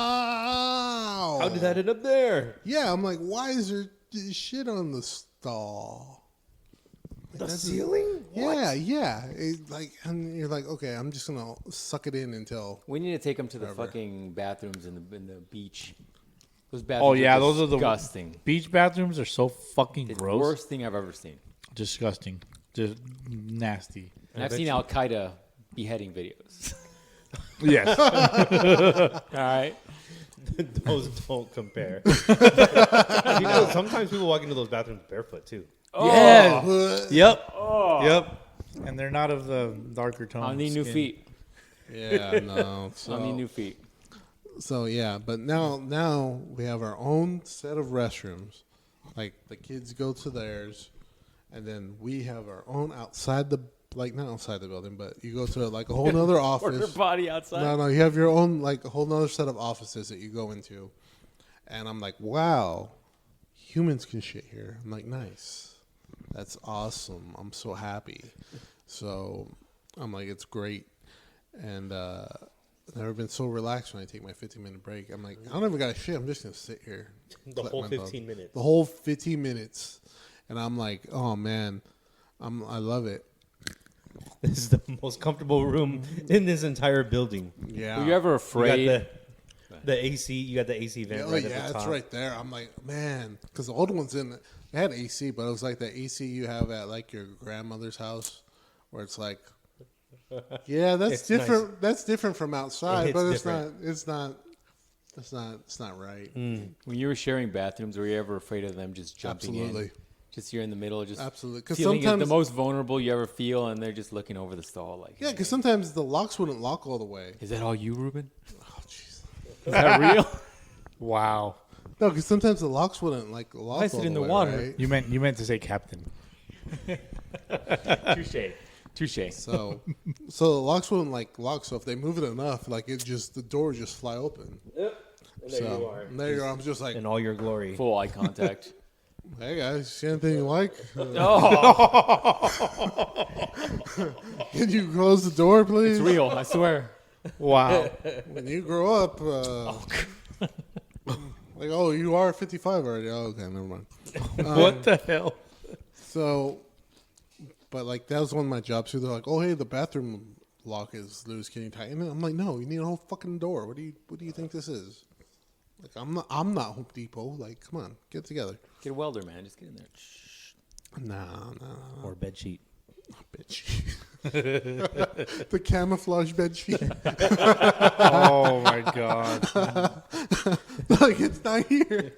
wow. How did that end up there? Yeah, I'm like, why is there shit on the stall? Like, The that's- ceiling? Yeah, yeah. And you're like, okay, I'm just gonna suck it in until. We need to take them to the fucking bathrooms in the beach. Those bathrooms. Oh, yeah. Those are the disgusting. beach bathrooms are so fucking It's the gross. worst thing I've ever seen. Disgusting. Just nasty. And I've seen Al Qaeda beheading videos. Yes. All right. Those don't compare. Sometimes people walk into those bathrooms barefoot too. Yes. Yep. Yep. And they're not of the darker tone. On the new skin. feet. Yeah, no. On the new feet. So yeah, but now we have our own set of restrooms. Like the kids go to theirs, and then we have our own outside the not outside the building, but you go to like a whole nother Porter office. body outside. No, you have your own like a whole nother set of offices that you go into, and I'm like, wow, humans can shit here. I'm like, nice, that's awesome. I'm so happy. So I'm like, it's great, and I've never been so relaxed when I take my 15-minute break. I'm like, I don't even got to shit. I'm just gonna sit here. The collect whole my 15 thoughts. minutes. The whole 15 minutes, and I'm like, oh man, I love it. This is the most comfortable room in this entire building. Yeah. Were you ever We got afraid? The AC, you got the AC vent Oh right at yeah, the top. it's right there. I'm like, man, because the old ones it had AC, but it was like the AC you have at like your grandmother's house, where it's like, yeah, that's It's different. nice. That's different from outside, It's but different. it's not right. When you were sharing bathrooms, were you ever afraid of them just jumping Absolutely. in? Just you're in the middle, just Absolutely. 'Cause feeling sometimes- the most vulnerable you ever feel, and they're just looking over the stall like, Yeah, because sometimes the locks wouldn't lock all the way. is that all you, Ruben? Oh jeez. Is that real? Wow. No, because sometimes the locks wouldn't like lock Place all it in the the way, water. right? You meant to say captain. Touche. So the locks wouldn't like lock. So if they move it enough, like the door would just fly open. Yep. And there So you are. and there you go. I'm just like, In all your glory. Full eye contact. hey guys, see anything you like? Oh, Can you close the door, please? it's real. I swear. Wow. When you grow up, like, oh, you are 55 already. Oh, okay, never mind. What the hell? So, but like that was one of my jobs too. They're like, oh, hey, the bathroom lock is loose. Can you tighten it? I'm like, no, you need a whole fucking door. What do you think this is? Like, I'm not Home Depot. Like, come on, get it together. Get a welder, man. Just get in there. No, Or bed sheet. bitch. The camouflage bed sheet. Oh my god. Like, it's not here.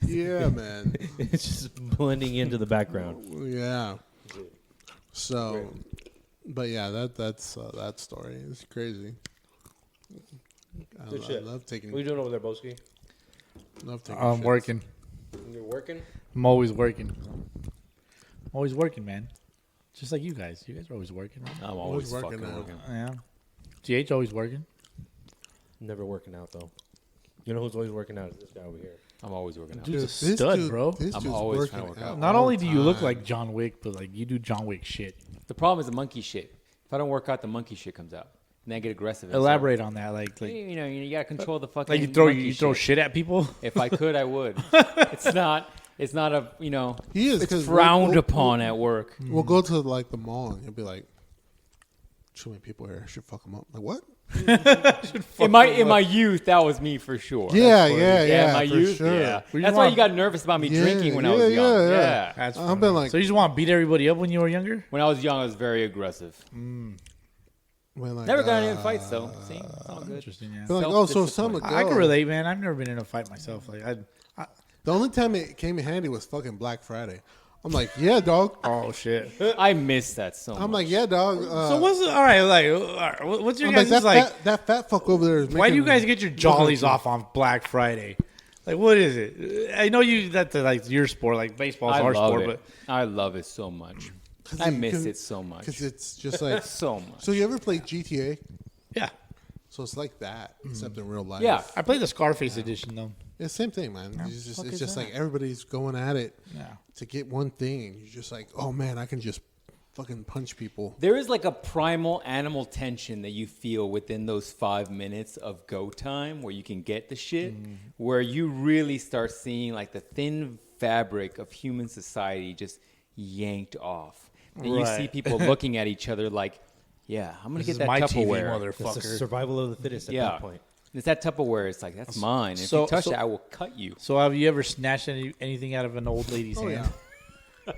Yeah, man. It's just blending into the background. Yeah. So, but yeah, that's that story is crazy. I Good shit. love taking. What are you doing over there, Boski? Love taking. I'm shits. working. You're working? I'm always working. Always working, man. Just like you guys. You guys are always working, right? I'm always working fucking now. working. Yeah. GH always working. Never working out, though. You know who's always working out? Is this guy over here. I'm always working out. Dude, This a stud, bro. This I'm dude's always working trying to work out. Not all only the do you look time. like John Wick, but like you do John Wick shit. The problem is the monkey shit. If I don't work out, the monkey shit comes out. And I get aggressive. And Elaborate on that, So, you gotta control the fucking. like you monkey throw shit at people. If I could, I would. It's not a He is, It's 'cause frowned we'll- upon at work. We'll go to like the mall and you'll be like, "Too many people here. I should fuck them up." Like what? In my youth, that was me for sure. Yeah, in my for youth, sure. yeah. We That's just why want- you got nervous about me Yeah, drinking when I was yeah, young. yeah. Yeah. That's I've funny. been like- so you just want to beat everybody up when you were younger? When I was young, I was very aggressive. When, like, Never got into fights though. See, it's all good. Interesting. Yeah. They're like, oh, so Self-discipline. some ago. I can relate, man. I've never been in a fight myself. Like I The only time it came in handy was fucking Black Friday. I'm like, yeah, dog. oh shit. I miss that so much. I'm like, yeah, dog. So what's all right? Like, all right, what's your I'm guys' like, like? that fat fuck over there is Why do you making- guys get your jollies off on Black Friday? Like, what is it? I know you that's like your sport, like baseball's I our love sport, it. but I love it so much. I miss it so much. Because it's just like. So much. So you ever play GTA? yeah, So it's like that, except in real life. Yeah. I played the Scarface edition though. It's the same thing, man. fuck It's is just that? like everybody's going at it Yeah. to get one thing, and you're just like, oh man, I can just fucking punch people. There is like a primal animal tension that you feel within those 5 minutes of go time where you can get the shit, where you really start seeing like the thin fabric of human society just yanked off. And you see Right. people looking at each other like, yeah, I'm going to This get is that my TV, Tupperware. It's the motherfucker. survival of the fittest at Yeah. that point. It's that Tupperware. It's like, that's mine. If So- you touch so- it, I will cut you. So have you ever snatched anything out of an old lady's Oh hand?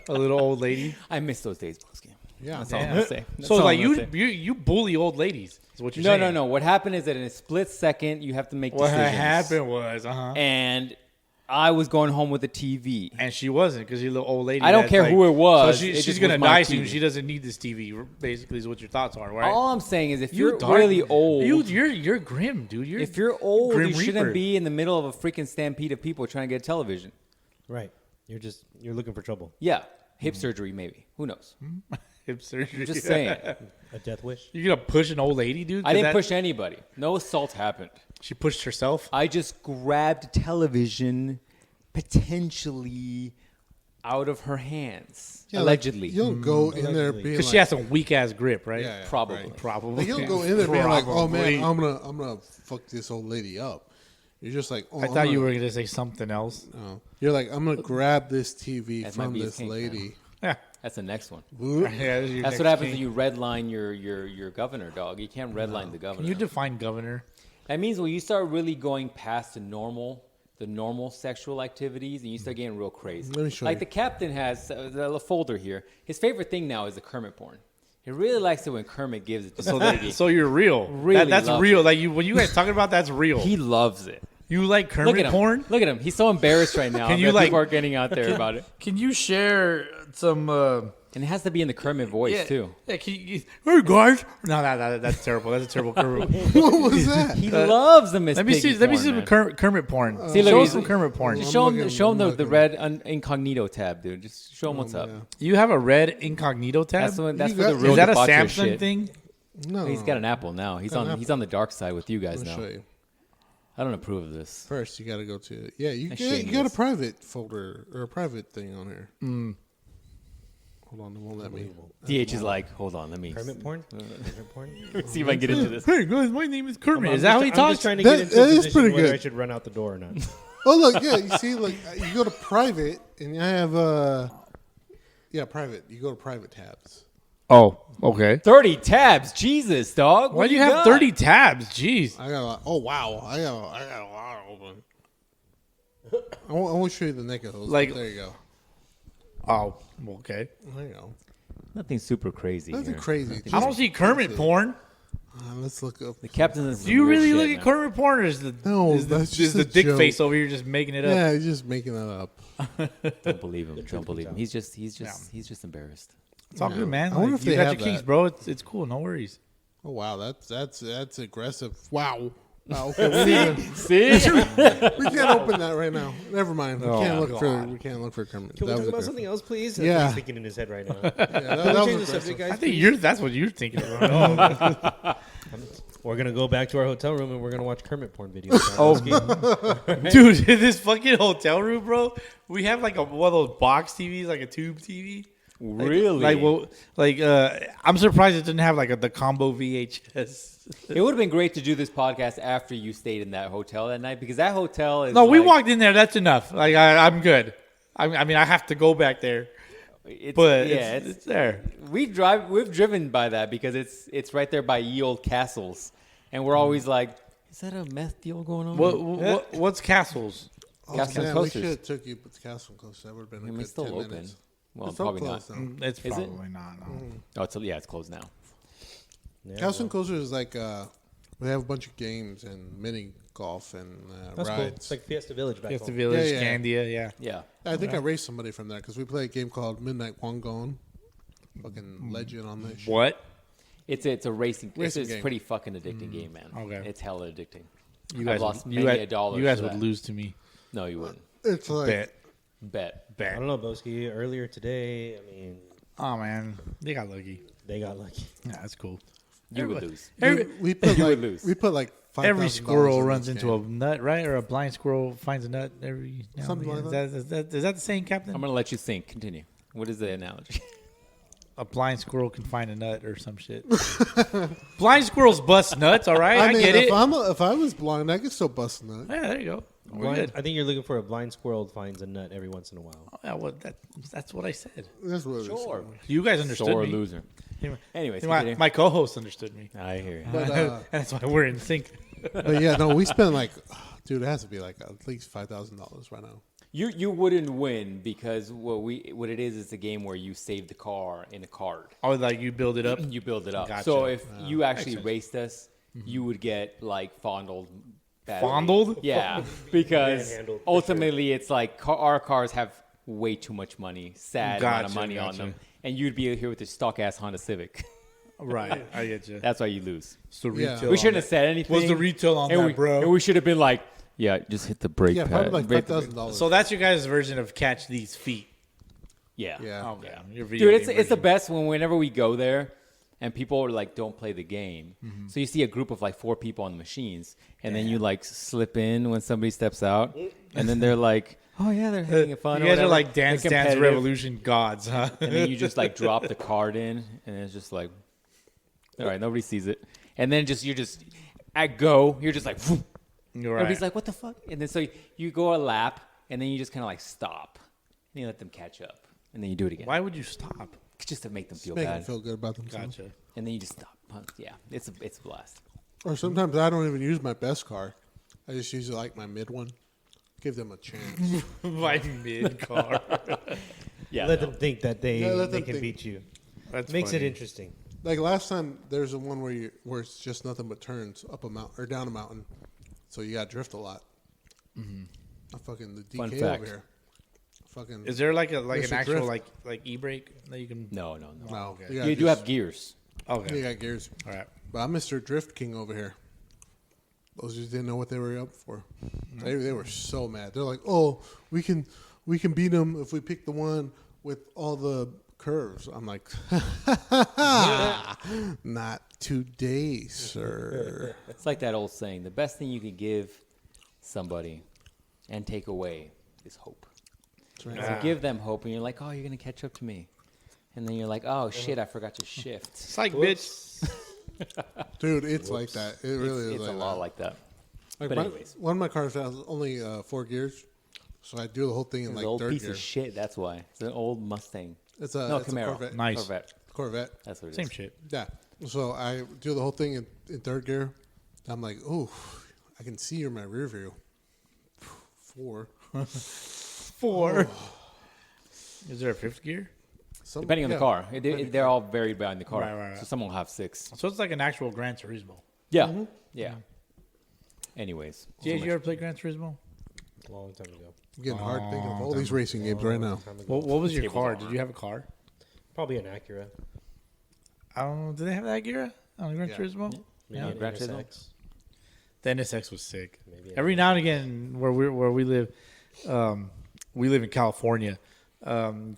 A little old lady. I miss those days, Boski. Yeah. That's all I'm Yeah. going to say. That's So all like I'm gonna say. you bully old ladies. Is what you're No, saying? no, no. What happened is that in a split second, you have to make What decisions. happened was, And I was going home with the TV. and she wasn't because you're a little old lady. I don't that's care like- who it was. So It she's just gonna was my die soon. TV. She doesn't need this TV. Basically, is what your thoughts are, right? All I'm saying is, if You you're dark- really old, you're grim, dude. if you're old, Grim you shouldn't Reaper. be in the middle of a freaking stampede of people trying to get television. Right. You're looking for trouble. Yeah, hip surgery maybe. Who knows? hip surgery. Just saying. A death wish. You're gonna push an old lady, dude? I 'Cause didn't that- push anybody. No assault happened. She pushed herself. I just grabbed television potentially out of her hands, Yeah, like, allegedly. you don't go in there Allegedly. being Because like, she has some weak ass grip, right? yeah, yeah, Probably. right. Probably. Like, you don't go in there being like, oh Probably. man, I'm gonna fuck this old lady up. You're just like, oh, I thought you were gonna say something else. No. You're like, I'm gonna grab this TV That might from be a this kink, lady. Yeah. That's the next one. Whoop. Yeah, this is your That's next what happens king. when you redline your governor, dog. You can't redline the governor. Can you define governor? That means when you start really going past the normal sexual activities, and you start getting real crazy. Let me show like you. the captain has the folder here. His favorite thing now is the Kermit porn. He really likes it when Kermit gives it to the So you're real. Really that's loves real. it. Like when you guys talking about, that's real. He loves it. You like Look Kermit at him. porn? Look at him. He's so embarrassed right now. Can you, that like- people are getting out there about it? Can you share some? And it has to be in the Kermit voice too. Yeah, can you, Hey guys. No, that's terrible. That's a terrible Kermit. What was that? He loves the Miss Let me Piggy see. Let me porn, see man. some Kermit porn. See, look, Show he's- us some Kermit porn. Just I'm show him, looking- show him I'm the looking. red incognito tab, dude. Just show him what's up. Yeah. You have a red incognito tab. That's when, that's You for the got- real Is that a debaucherous Samsung shit. thing? No, He's got an Apple now. He's Got an on the dark side with you guys Let me now. show you. I don't approve of this. First, you got to go to you That's got a shameless. private folder or a private thing on here. Hold on, it won't let me. DH is like, hold on, let me Kermit porn? Kermit porn? see if I can get into this. Hey guys, my name is Kermit. I'm Is that how he just- I'm talks? just trying to That- get into that the is position pretty whether good. I should run out the door or not. Oh look, yeah, you see, like you go to private, and I have private. You go to private tabs. Oh, okay. 30 tabs, Jesus, dog. Why do you have got? 30 tabs? Jeez. I got. Oh wow, I got a lot open. I won't show you the naked hose. Like- Like there you go. Oh, okay. There you go. Nothing super crazy. Nothing here. crazy. I don't see Kermit porn. Let's look up. The captain is. Do you really look at Kermit porn, or is the No, is that's just the a dick joke. face over here just making it up? Yeah, he's just making that up. Don't believe him. Don't believe him. out. He's just embarrassed. It's all good, man. I wonder Like, if you they got have your keys, that. bro. It's cool. No worries. Oh wow, that's aggressive. Wow. Okay, we See? can't open that right now. Never mind. We Oh, can't look for. God. We can't look for Kermit. Can we That talk was about aggressive. something else, please? Yeah. That's what he's thinking in his head right now. Yeah, that Can we was change the aggressive. subject, guys? I think that's what you're thinking about. We're going to go back to our hotel room and we're going to watch Kermit porn videos. Dude, in this fucking hotel room, bro, we have like one of those box TVs, like a tube TV. Really? I'm surprised it didn't have like the combo VHS. It would have been great to do this podcast after you stayed in that hotel that night because that hotel is. No, we like- walked in there. That's enough. Like I'm good. I mean, I have to go back there, It's, but yeah, it's there. We've driven by that because it's right there by ye old castles, and we're always like, is that a meth deal going on? What's Castles? Oh, Castle man, we Coasters. should have took you to Castle Coast. That would have been I a mean, good it's still 10 open. minutes. Well, It's still probably not. closed now. It's Is it? probably not. No. Oh, it's closed now. Castle Coasters is like we have a bunch of games and mini golf and That's cool. rides. It's like Fiesta Village back Fiesta home. Village, Yeah, yeah. Candia, yeah. Yeah. I think I raced somebody from there because we play a game called Midnight Wangon. Fucking legend on this. shit. What? It's a racing. Racing It's a game. pretty fucking addicting game, man. Okay. It's hella addicting. You I've guys, lost you many guys, a dollar you guys for would that. lose to me. No, you wouldn't. It's like Bet. Bet. I don't know, Boski. Earlier today, I mean, Oh man, they got lucky. they got lucky. Yeah, that's cool. You would lose. we put You like would lose. we put like Every $5,000 squirrel in runs this into a game. nut, right? Or a blind squirrel finds a nut every now Something and like again. Is that the saying, Captain? I'm gonna let you think. Continue. What is the analogy? A blind squirrel can find a nut or some shit. Blind squirrels bust nuts, all right? I, I mean, get it. if I was blind, I could still bust a nut. Yeah, there you go. We're Blind, good. I think you're looking for a blind squirrel that finds a nut every once in a while. Oh, yeah, well, that's what I said. That's what it is. Sure. You guys understood Sore me. loser. Anyways, My, continue. my co-host understood me. I hear you. But, And that's why we're in sync. but yeah, no, we spend like, dude, it has to be like at least $5,000 right now. You wouldn't win because what it is a game where you save the car in a card. Oh, like you build it up. You build it up. Gotcha. So if you actually sense. raced us, you would get like fondled. badly. Fondled? Yeah, because Manhandled, for ultimately it's like our cars have way too much money, sad amount of Gotcha, money on gotcha. them, and you'd be here with your stock ass Honda Civic. Right, I get you. That's why you lose. So Yeah. retail. We on shouldn't have that. said anything. What's the retail on and that, we, bro? And we should have been like, yeah, just hit the brake Yeah, pad. probably like Brake- $5,000. So that's your guys' version of catch these feet. Yeah. yeah. Okay. Your video Dude, game it's the version. best whenever we go there and people are like don't play the game. So you see a group of like 4 people on the machines and then you like slip in when somebody steps out and then they're like, oh yeah, they're having fun. You or guys are whatever. like Dance They're Dance competitive. Revolution gods, huh? And then you just like drop the card in and it's just like, all right, nobody sees it. And then you're just at go, you're just like, whoop. You're Everybody's right. like, what the fuck? And then so you go a lap and then you just kind of like stop and you let them catch up and then you do it again. Why would you stop? Just to make them feel Make bad. them feel good about themselves. Gotcha. And then you just stop. Yeah, it's a blast. Or sometimes I don't even use my best car. I just use like my mid one. Give them a chance. My mid car. Yeah. Let them think that they let they them can think. beat you. That's Makes funny. it interesting. Like last time, there's a one where it's just nothing but turns up a mountain or down a mountain, so you got to drift a lot. I fucking the Fun DK fact. over here. Fucking Is there like an Mr. actual Drift. like e-brake that you can? No. no. okay. gotta You do just- have gears. Okay. You got gears, All right. but I'm Mr. Drift King over here. Those just didn't know what they were up for. They were so mad. They're like, "Oh, we can beat them if we pick the one with all the curves." I'm like, "Not today, sir." It's like that old saying: the best thing you can give somebody and take away is hope. That's right. So give them hope, and you're like, "Oh, you're gonna catch up to me," and then you're like, "Oh shit, I forgot to shift." It's like, bitch. Dude, it's like that. It really It's is a like lot that. like that. Like But my- anyways. one of my cars has only 4 gears, so I do the whole thing in It's like an old third piece gear. of shit. That's why it's an old Mustang. It's No, it's Camaro. a Corvette. Nice. Corvette. Corvette. That's what it is. Same shit. Yeah. So I do the whole thing in third gear. I'm like, oh, I can see you in my rear view. 4. 4. Is there a fifth gear? Some- Depending on yeah. the car, they're all varied behind the car. Right. So some will have 6. So it's like an actual Gran Turismo. Yeah, Mm-hmm. yeah. Anyways, Did you ever play Gran Turismo? A long time ago. I'm getting hard thinking of all these racing games right now. Time ago. What was your Tables car? are Did hard. you have a car? Probably an Acura. I don't know. Did they have that gear on Gran Yeah. Turismo? Maybe No, an Gran Turismo? NSX. The NSX was sick. Maybe Every now and again, where we live in California. Ew.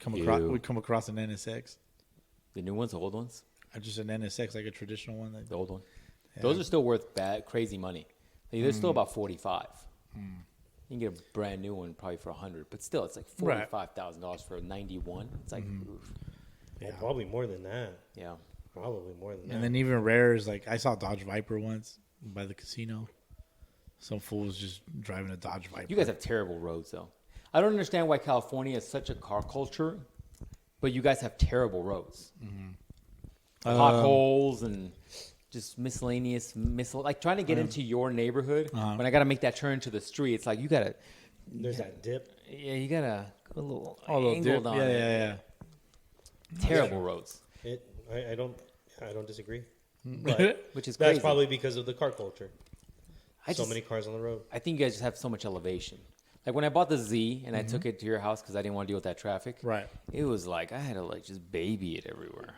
We come across an NSX. the new ones, the old ones, Just an NSX, like a traditional one. the old one. Those are still worth crazy money. Like, they're still about 45. You can get a brand new one probably for 100, but still, it's like Right. $45,000 for a 91. It's like, oof. Oh, probably more than that. Yeah. Probably more than that. And then even rare is like I saw Dodge Viper once by the casino. Some fool was just driving a Dodge Viper. You guys have terrible roads, though. I don't understand why California is such a car culture, but you guys have terrible roads. Potholes and just miscellaneous, like trying to get into your neighborhood. When I got to make that turn to the street, it's like you got to, There's that dip. yeah, you got to go a little little angled dip. on Yeah, it. yeah. Terrible roads, I don't disagree. But which is that's crazy. probably because of the car culture. I So just- many cars on the road. I think you guys just have so much elevation. Like when I bought the Z and I took it to your house because I didn't want to deal with that traffic. Right. It was like I had to like just baby it everywhere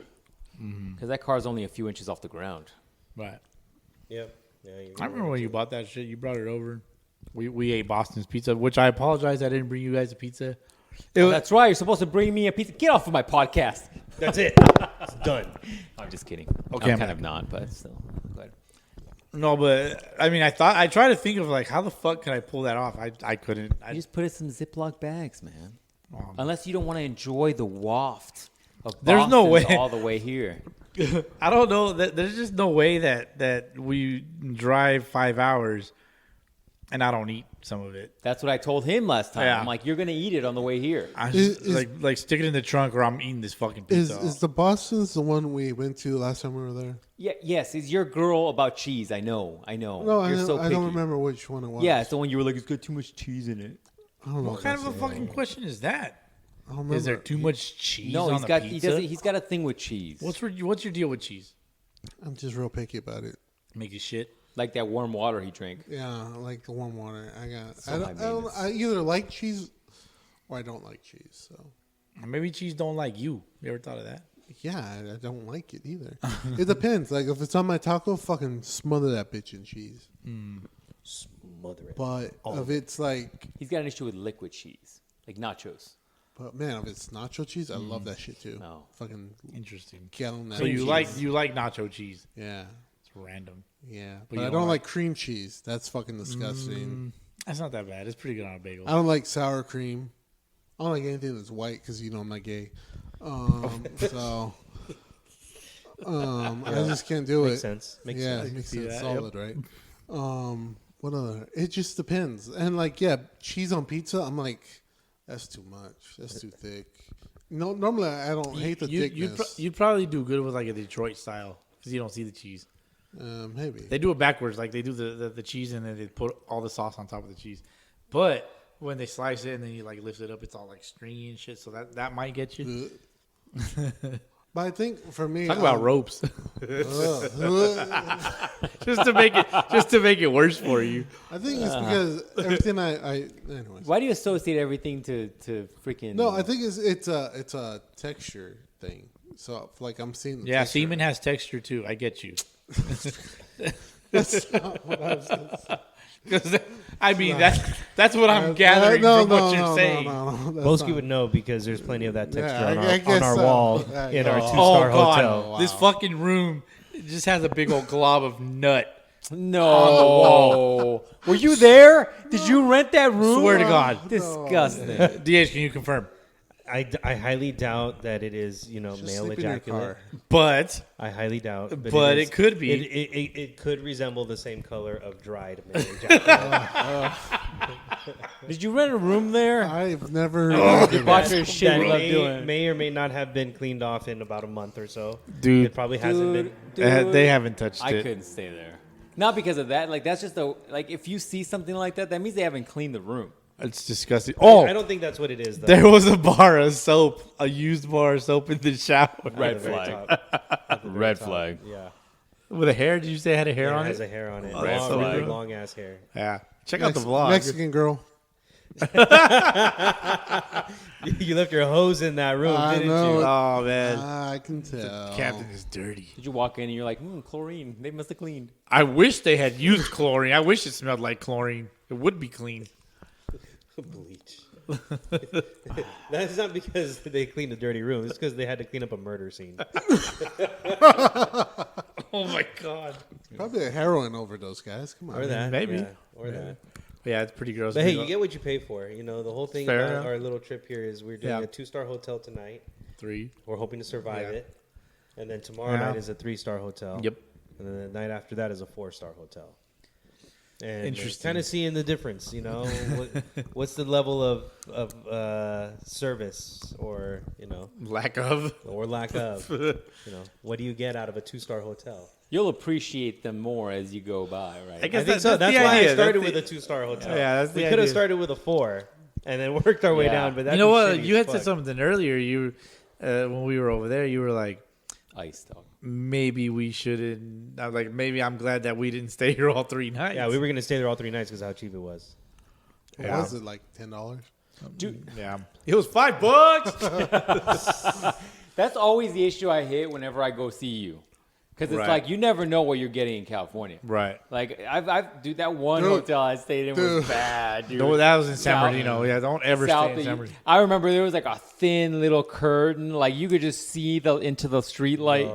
because that car is only a few inches off the ground. Right. Yeah. Yeah. I remember when you bought that shit. You brought it over. We ate Boston's pizza, which I apologize. I didn't bring you guys a pizza. It was, That's right. You're supposed to bring me a pizza. Get off of my podcast. That's it. It's done. I'm just kidding. Okay, I'm I'm kind of not, but still. Go ahead. no, but I mean, I tried to think of like how the fuck could I pull that off? I couldn't. You just put it in some Ziploc bags, man. Um, Unless you don't want to enjoy the waft of There's no Boston's way. all the way here. I don't know. There's just no way that we drive 5 hours and I don't eat some of it. That's what I told him last time. Yeah. I'm like, you're gonna eat it on the way here. I Is- just, like stick it in the trunk or I'm eating this fucking Is pizza. is the Boston's the one we went to last time we were there? Yeah, yes, it's your girl about cheese. I know. No, You're so I picky. don't remember which one it was. Yeah, it's the one you were like, it's got too much cheese in it. I don't know. What kind of a fucking question is that? I don't remember. Is there too much cheese No, on he's the got pizza? he's got a thing with cheese. What's your deal with cheese? I'm just real picky about it. Make it shit. Like that warm water he drank. Yeah, I like the warm water. So I high don't, I, don't, maintenance. I either like cheese or I don't like cheese. So Or maybe cheese don't like you. You ever thought of that? yeah, I don't like it either. It depends. Like if it's on my taco, fucking smother that bitch in cheese. Smother it. But if it's like, He's got an issue with liquid cheese, like nachos. but man, if it's nacho cheese, I love that shit too. No. Fucking Interesting. get on that. So you cheese. like nacho cheese? Yeah, It's random. yeah. But But you I don't don't like- like cream cheese. That's fucking disgusting. That's not that bad. It's pretty good on a bagel. I don't like sour cream. I don't like anything that's white because you know I'm not gay. So I just can't do Makes it. sense. Makes Yeah, sense. it makes see sense. that, Solid, right? What other? It just depends. And like, yeah, cheese on pizza. I'm like, that's too much. That's too thick. No, normally I don't hate the thickness. You'd probably do good with like a Detroit style because you don't see the cheese. Maybe. They do it backwards, like they do the cheese and then they put all the sauce on top of the cheese. But when they slice it and then you like lift it up, it's all like stringy and shit. So that might get you. But I think for me, Talk about ropes, just to make it worse for you. I think it's because everything anyways. Why do you associate everything to freaking? No, I think it's a texture thing. So like I'm seeing. The Yeah, texture. semen has texture too. I get you. That's not what I was gonna say. Because I mean that's what I'm gathering from what you're saying. That's Boski not- would know because there's plenty of that texture Yeah, on, I our, guess on our so. wall Yeah, in yeah. our Oh, two-star God. hotel. Wow. This fucking room just has a big old glob of nut. No. Were you there? Did you rent that room? Swear to God. Disgusting. DH, can you confirm? I highly doubt that it is, male sleep in your ejaculate. car. But I highly doubt. But is- it could be. It could resemble the same color of dried male ejaculate. Did you rent a room there? I've never. You bought your shit. that You love doing. may or may not have been cleaned off in about a month or so. Dude. It probably hasn't been. Dude, they haven't touched I it. couldn't stay there. Not because of that. Like that's just like if you see something like that, that means they haven't cleaned the room. It's disgusting. I Oh, don't think that's what it is, though. there was a bar of soap, a used bar of soap in the shower. At the Red very flag. top. At the very Red top. flag. Yeah. With a hair? Did you say it had a hair It on has it? a hair on it. Red Long, flag. really long ass hair. Yeah. Check out the vlog. Mexican girl. You left your hose in that room, I didn't know. you? Oh, man. I can tell. Captain is dirty. Did you walk in and you're like, chlorine? They must have cleaned. I wish they had used chlorine. I wish it smelled like chlorine. It would be clean. Bleach. That's not because they cleaned a dirty room. It's because they had to clean up a murder scene. Oh, my God. Probably a heroin overdose, guys. Come on. Or that. Maybe. Yeah, or that. Yeah, it's pretty gross. But hey, you get what you pay for. The whole thing Fair about enough. our little trip here is we're doing Yeah. a 2-star hotel tonight. 3. We're hoping to survive Yeah. it. And then tomorrow Yeah. night is a 3-star hotel. Yep. And then the night after that is a 4-star hotel. And Interesting. kind of seeing the difference, what's the level of service or Lack of. or lack of, what do you get out of a 2-star hotel? You'll appreciate them more as you go by, right? I guess I think so. That's the why idea. I started That's with a 2-star hotel. Yeah, that's the we could have idea. started with a 4 and then worked our way Yeah. down. But that'd You know be what? shitty You as had said fuck. something earlier. You, when we were over there, you were like, Ice dog. maybe we shouldn't. I was like, maybe I'm glad that we didn't stay here all 3 nights. Yeah, we were gonna stay there all 3 nights because how cheap it was. What Yeah. was it, like $10? Dude, Yeah. It was $5. that's always the issue I hit whenever I go see you. Because it's Right. like you never know what you're getting in California. Right. Like, dude, that one Dude. hotel I stayed in was Dude. bad, dude. No, that was in San South- Bernardino. Yeah, don't ever stay in South- San Bernardino. I remember there was like a thin little curtain, like you could just see into the street light,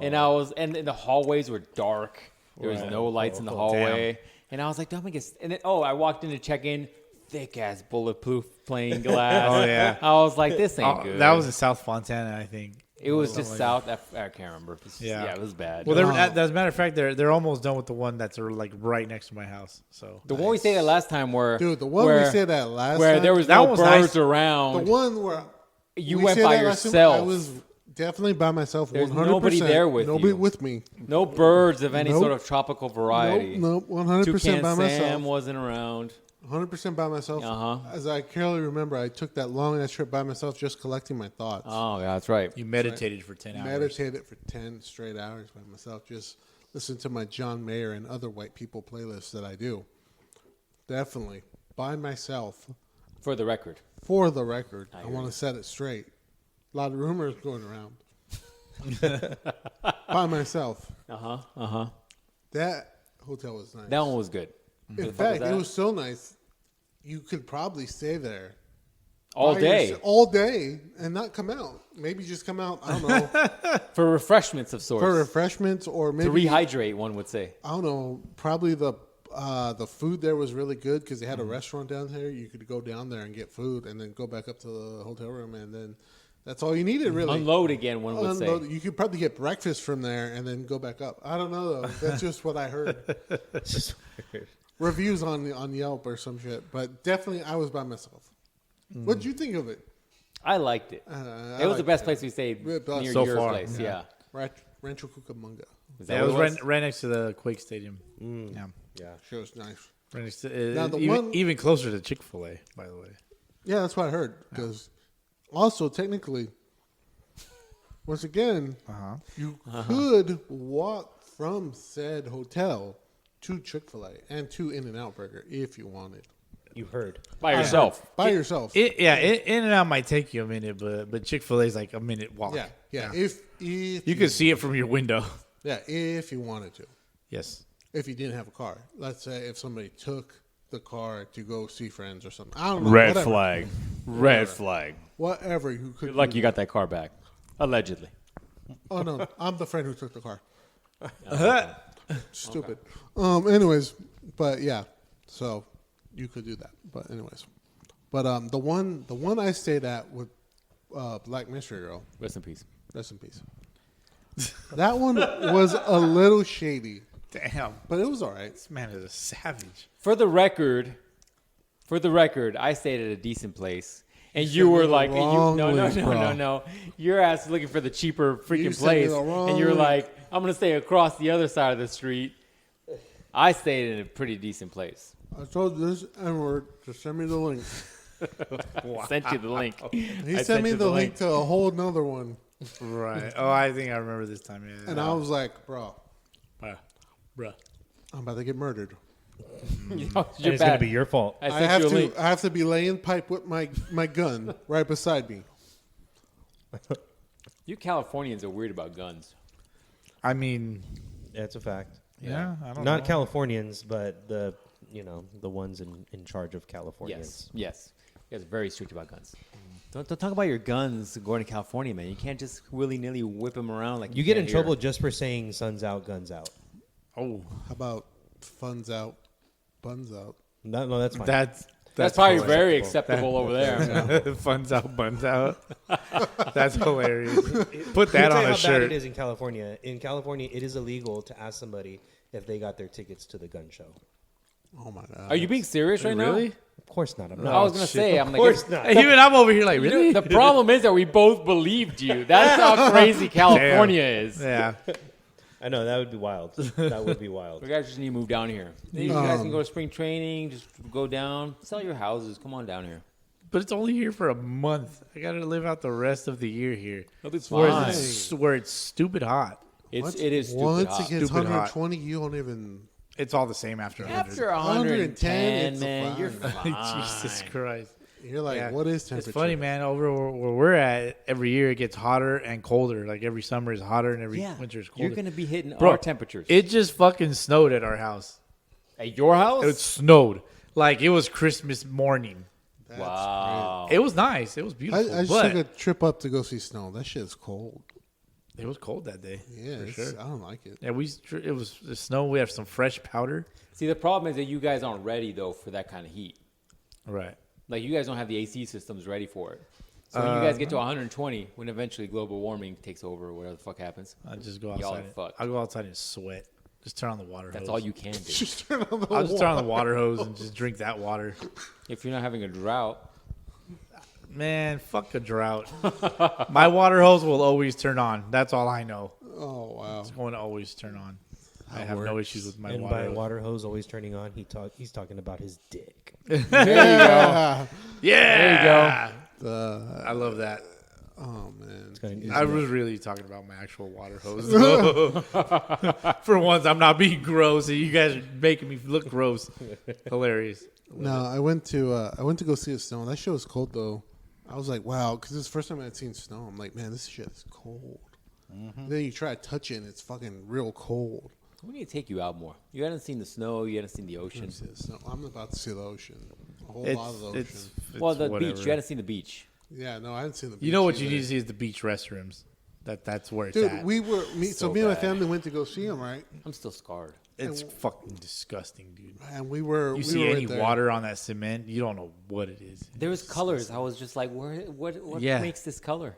and the hallways were dark. There was Right. no lights in the Oh, hallway, and I was like, "Don't make it." And then, I walked in to check in, thick ass bulletproof plain glass. Oh, yeah. I was like, "This ain't good." That was in South Fontana, I think. It was just like south. I can't remember. It was just- Yeah. yeah, it was bad. Well, as a matter of fact, they're almost done with the one that's like right next to my house. So the one we stayed at last time, where Dude, the one where, we stayed at last where time, there was That no one was birds nice. around. the one where You we went stayed by at last time, yourself. I was definitely by myself. There's 100%. nobody there with Nobody you. with me. No birds of any Nope. sort of tropical variety. Nope. 100% by Toucan myself. Sam wasn't around. 100% by myself. Uh-huh. As I clearly remember, I took that long ass trip by myself, just collecting my thoughts. Oh, yeah, that's right. you meditated for 10 hours. Meditated for 10 straight hours by myself. Just listen to my John Mayer and other white people playlists that I do. Definitely by myself. For the record. For the record, I I hear want you. to set it straight. A lot of rumors going around. By myself. Uh-huh. That hotel was nice. That one was good. In fact, it was so nice, you could probably stay there All by day. all day, and not come out. Maybe just come out. I don't know For refreshments of sorts. for refreshments, or to maybe rehydrate, one would say. I don't know. Probably the food there was really good because they had a restaurant down there. You could go down there and get food, and then go back up to the hotel room, and then that's all you needed, really. Unload again, one would say. Unload. You could probably get breakfast from there and then go back up. I don't know though. That's just what I heard. It's just weird. Reviews on Yelp or some shit, but definitely I was by myself. What did you think of it? I liked it. I It was the liked best it. place we stayed It does. near So your far, place. Yeah. Rancho Cucamonga. Is that Yeah, it what was right next to the Quake Stadium. Mm. Yeah, Yeah. Shit was nice. right next to, Now, the even, one- even closer to Chick-fil-A, by the way. Yeah, that's what I heard. Because also, technically, once again, you could walk from said hotel to Chick-fil-A and to In-N-Out Burger if you wanted. You heard. By yourself. By yourself. In-N-Out might take you a minute, but Chick-fil-A is like a minute walk. Yeah. If You can see it from your window. Yeah, if you wanted to. Yes. If you didn't have a car. Let's say if somebody took the car to go see friends or something. I don't know. Red whatever. flag. Red flag. Whatever you could Like do. you got that car back. Allegedly. Oh, no. I'm the friend who took the car. Stupid. Anyways, but yeah. So you could do that. But anyways. But the one I stayed at with Black Mystery Girl, Rest in peace. rest in peace. That one was a little shady, Damn. but it was all right. This man is a savage. For the record, I stayed at a decent place. And sent you me were the like, wrong no. link, bro. Your ass is looking for the cheaper You freaking sent me place. the wrong And you're link. like, I'm going to stay across the other side of the street. I stayed in a pretty decent place. I told this N-word to send me the link. Sent you the link. He I sent me you the link to a whole nother one. Right. Oh, I think I remember this time. Yeah. And I was like, bro, Bruh. I'm about to get murdered. You know, And you're it's going to bad. be your fault. I I sent have you a to link. I have to be laying pipe with my gun right beside me. You Californians are weird about guns. I mean, That's a fact. yeah, I don't Not know. Californians, but the ones in charge of Californians. Yes. You guys are very strict about guns. Don't talk about your guns going to California, man. You can't just willy-nilly whip them around like You get in can trouble here. just for saying "suns out, guns out." Oh, How about funds out, buns out? No, that's fine. That's probably hilarious. very acceptable over there. funds out, buns out. That's hilarious. Put Let that me tell on you a how bad it shirt. is in California. In California, it is illegal to ask somebody if they got their tickets to the gun show. Oh my god! Are you being serious right Really? Of course not. I'm now? not. I was gonna say, I'm Of like, course not. Even I'm over here like, You know, really? the problem is that we both believed you. That's how crazy California is. Yeah. I know that would be wild. That would be wild. You guys just need to move down here. You guys can go to spring training. Just go down, sell your houses. Come on down here. But it's only here for a month. I got to live out the rest of the year here. It'll be Where it's stupid hot. It is stupid Once hot. it gets Stupid hot. 120, you don't even. It's all the same after 100. After 110, 110, it's man, fine. you're fine. Jesus Christ. You're like, Yeah. what is temperature? It's funny, man. Over where we're at, every year it gets hotter and colder. Like every summer is hotter and every Yeah, winter is colder. you're gonna be hitting Bro, our temperatures. It just fucking snowed at our house. At your house? It snowed. Like it was Christmas morning. That's Wow. It was nice. It was crazy. beautiful. I just but took a trip up to go see snow. That shit's cold. it was cold that day. Yeah, for it's- sure. I don't like it. Yeah, it was the snow. We have some fresh powder. See, the problem is that you guys aren't ready though for that kind of heat. Right. Like you guys don't have the AC systems ready for it. So when you guys get to 120, when eventually global warming takes over or whatever the fuck happens, I just go Y'all outside. are fucked. I'll go outside and sweat. Just turn on the water that's hose. all you can do. Just turn on the I'll just turn on wall. the water hose and just drink that water. If you're not having a drought, Man, fuck a drought. My water hose will always turn on. That's all I know. Oh wow! It's going to always turn on. I That have no works. issues with my And water by hose. water hose always turning on, he's talking about his dick. Yeah. Yeah. The, I love that. oh man. It's gonna- I was really talking about my actual water hose. though. For once, I'm not being gross. And you guys are making me look gross. Hilarious. No, I went to go see a snow. That shit was cold though. I was like, wow, because it's the first time I'd seen snow. I'm like, man, this shit is cold. Then you try to touch it, and it's fucking real cold. we need to take you out more. You haven't seen the snow. You haven't seen the ocean. See the snow. I'm about to see the ocean. A whole lot of the ocean. It's Well, the whatever. beach. You haven't seen the beach. Yeah, no, I hadn't seen the beach. You know what you either. need to see is the beach restrooms. That's where it's Dude, at. we were me So and my bad. family went to go see him, right? I'm still scarred. It's fucking disgusting, dude. And we were. You we see were right any there. water on that cement, you don't know what it is. There was colors. I was just like, what Yeah. makes this color?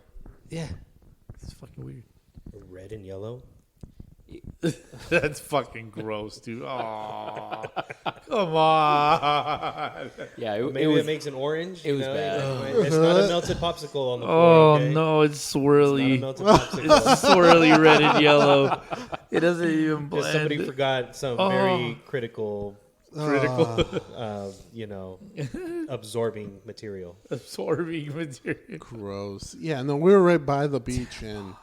Yeah, it's fucking weird. Red and yellow. That's fucking gross, dude. Oh, come on. Yeah, it Maybe was. it makes an orange. it was you know? bad. It's not a melted popsicle on the floor. Oh okay? no, it's It's not a swirly. melted popsicle. It's swirly red and yellow. It doesn't even Just somebody blend. forgot some Oh. very critical, absorbing material. Absorbing material. Gross. Yeah, no, we were right by the beach, and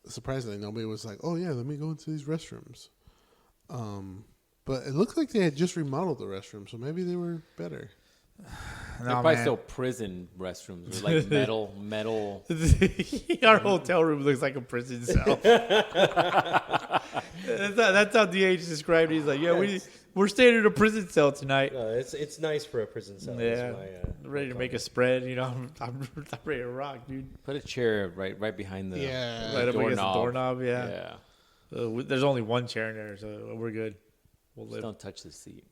surprisingly, nobody was like, "Oh yeah, let me go into these restrooms." But it looked like they had just remodeled the restrooms, so maybe they were better. They're No, probably man. still prison restrooms, with like metal. Our hotel room looks like a prison cell. that's how DH described it. He's like, yeah, we're staying in a prison cell tonight. It's nice for a prison cell. Yeah, Is my, ready to make a spread. You know, I'm ready to rock, dude. Put a chair right behind the Yeah. Right up against the doorknob. doorknob. Yeah. Yeah. There's only one chair in there, so we're good. We'll Just live. don't touch the seat.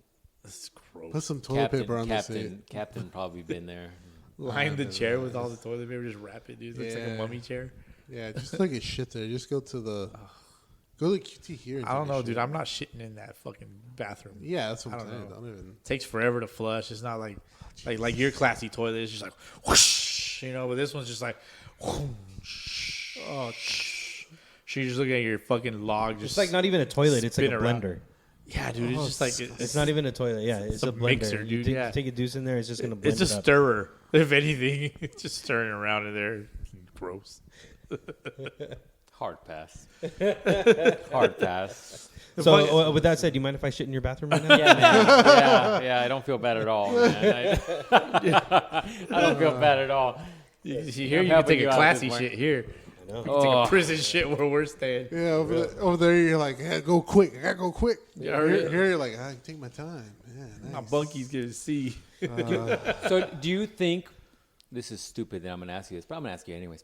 This is gross. Put some toilet paper on the Captain, seat. Captain probably been there. Line the chair with all the toilet paper. Just wrap it, dude. Looks like a Yeah. mummy chair. Yeah, just like a shit there. Just go to the QT here. And I don't take a know, shit. dude. I'm not shitting in that fucking bathroom. Yeah, that's what I I'm don't saying. know. Don't even. Takes forever to flush. It's not like your classy toilet. It's just like whoosh, you know. But this one's just like whoosh. Oh, she's just looking at your fucking log. Just It's like not even a toilet. It's like a spin around. blender. yeah, dude. It's just like It's not even a toilet. Yeah, it's a a blender. mixer, You dude, take, yeah. take a deuce in there. It's just gonna blend It's a it up. stirrer, if anything. It's just stirring around in there. Gross. Hard pass. Hard pass. So with that said, do you mind if I shit in your bathroom right now? Yeah, man. Yeah. I don't feel bad at all, man. I don't feel bad at all. Here I'm you can helping take you a out at classy this point. shit here. I know. You can take Oh. a prison shit where we're staying. Yeah, over there you're like, I gotta go quick. I gotta go quick. Yeah, Here you're like, I can take my time. Yeah, My nice. bunky's gonna see. So, do you think this is stupid that I'm going to ask you this, but I'm going to ask you anyways.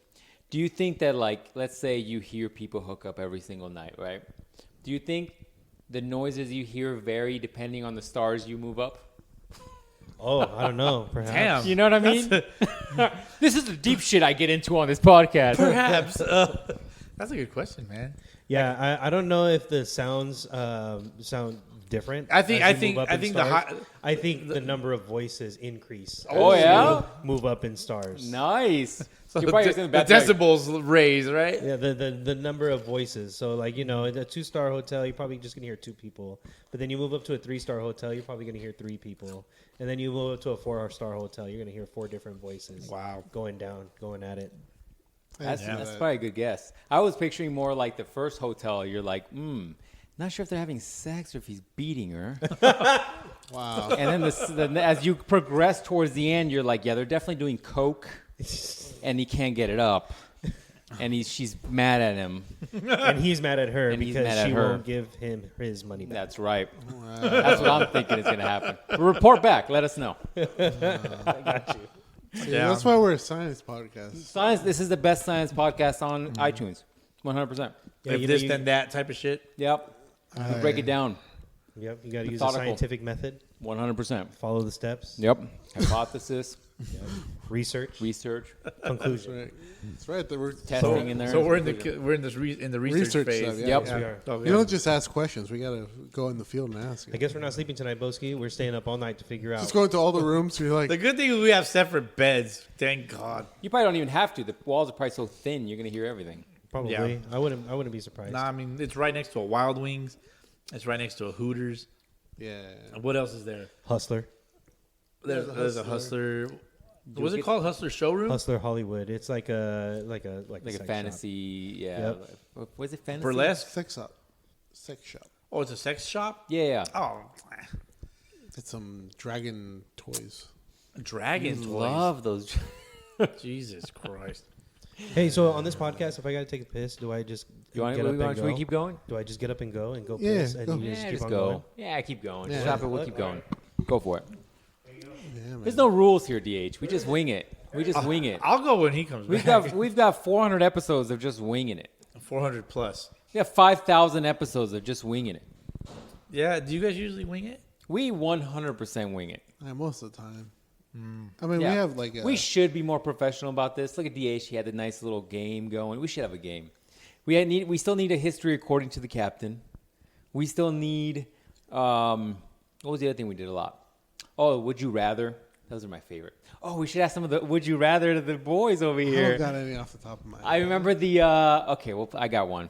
Do you think that, like, let's say you hear people hook up every single night, right? Do you think the noises you hear vary depending on the stars you move up? Oh, I don't know. Perhaps. Damn. You know what I mean? This is the deep shit I get into on this podcast. Perhaps. That's a good question, man. Yeah, I don't know if the sounds sound different. I think- as I you think- move up I in think the stars. high- I think the number of voices increase. Oh, as you yeah? move up in stars. Nice. So You're probably the, listening to the back to back. decibels raise, right? Yeah, the number of voices. So like, you know, in a 2-star hotel, you're probably just gonna hear 2 people. But then you move up to a 3-star hotel, you're probably gonna hear 3 people. And then you move up to a 4-star hotel, you're gonna hear 4 different voices. Wow. Going down, going at it. That's Yeah. probably a good guess. I was picturing more like the first hotel. You're like, not sure if they're having sex or if he's beating her. Wow. And then as you progress towards the end, you're like, yeah, they're definitely doing coke, and he can't get it up, and she's mad at him. And he's mad at her And he's because mad at she her. won't give him his money back. That's right. That's what I'm thinking is going to happen. Report back. Let us know. Yeah, that's why we're a science podcast. Science. This is the best science podcast on iTunes. 100%. Yeah, If you know, this, you- then that type of shit. Yep. We break it down. Yep, you got to use a Methodical. scientific method. 100%. Follow the steps. Yep. Hypothesis, Research. research, Conclusion. Right. That's right. We're testing in there. So we're in the research phase. stuff, yeah. Yep. Yes, we are. Okay. You don't just ask questions. We gotta go in the field and ask. I guess we're not sleeping tonight, Boski. We're staying up all night to figure out. Just go into all the rooms. You're like, The good thing is we have separate beds. Thank God. You probably don't even have to. The walls are probably so thin, you're going to hear everything. Probably. Yeah. I wouldn't be surprised. Nah, I mean it's right next to a Wild Wings. It's right next to a Hooters. yeah. And what else is there? Hustler. There's a Hustler. What's it called? Hustler Showroom? Hustler Hollywood. It's like a Like a sex fantasy, yeah. Yep. Was it fantasy? Burlesque? Sex shop. Sex shop. Oh, it's a sex shop? Yeah. Oh, It's some dragon toys. Dragon toys. Love those. Jesus Christ. Shop. Hey, so on this podcast, if I gotta take a piss, do I just You want get up and should go? we keep going? Do I just get up and go and go Yeah, piss and go. you just Yeah, keep just on go. going? Yeah, keep going. Yeah. Stop it. We'll keep going. Go for it. Yeah, man. There's no rules here, DH. We just wing it. We just wing it. I'll go when he comes We've back. got 400 episodes of just winging it. 400 plus. We have 5,000 episodes of just winging it. Yeah, do you guys usually wing it? We 100% wing it. Yeah, most of the time. I mean, Yeah. we have like a, We should be more professional about this. Look at DH. He had the nice little game going. We should have a game. We still need a history according to the captain. We still need. What was the other thing we did a lot? Oh, would you rather? Those are my favorite. Oh, we should ask some of the would you rather to the boys over I here. don't got any off the top of my head. I remember the. Okay, well, I got one.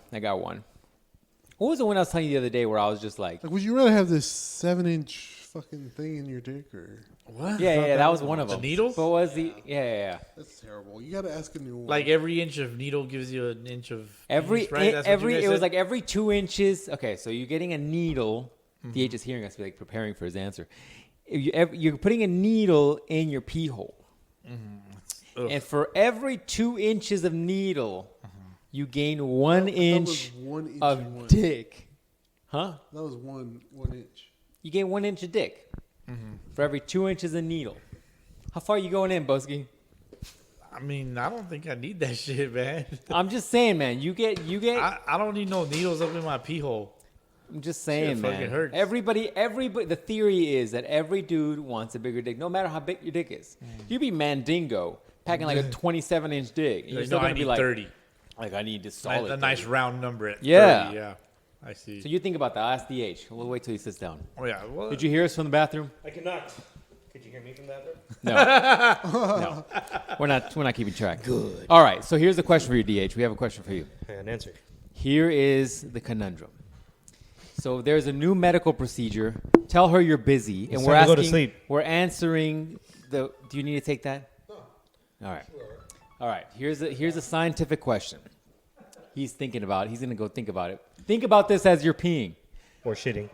What was the one I was telling you the other day where I was just like, Like, would you rather have this 7-inch fucking thing in your dick or? What? yeah, that was one of The them. needles? What was the? Yeah. That's terrible. You got to ask a new one. Like every inch of needle gives you an inch of Every penis, right? That's what you guys it was said? like every 2 inches. Okay, so you're getting a needle. DH is hearing us, like preparing for his answer. You're putting a needle in your pee hole, Ugh. and for every 2 inches of needle, you gain 1 That inch was 1 inch of and one. dick. Huh? That was one inch. You gain 1 inch of dick for every 2 inches of needle. How far are you going in, Boski? I mean, I don't think I need that shit, man. I'm just saying, man. You get. I don't need no needles up in my pee hole. I'm just saying, Shit man. fucking hurts. Everybody. The theory is that every dude wants a bigger dick, no matter how big your dick is. You be Mandingo packing like a 27-inch dick, and you're Like, still no, I gonna be need like, 30. like I need this solid. A nice 30. round number at Yeah. 30. Yeah. I see. So you think about that. I'll ask DH. We'll wait till he sits down. Oh, yeah. Well, Did you hear us from the bathroom? I cannot. Could you hear me from that room? No. No. We're not keeping track. Good. All right. So here's the question for you, DH. We have a question for you. An answer. Here is the conundrum. So there's a new medical procedure. Tell her you're busy, and It's we're time to asking. go to sleep. We're answering the. Do you need to take that? No. All right. Here's a scientific question. He's thinking about it. He's gonna go think about it. Think about this as you're peeing. Or shitting.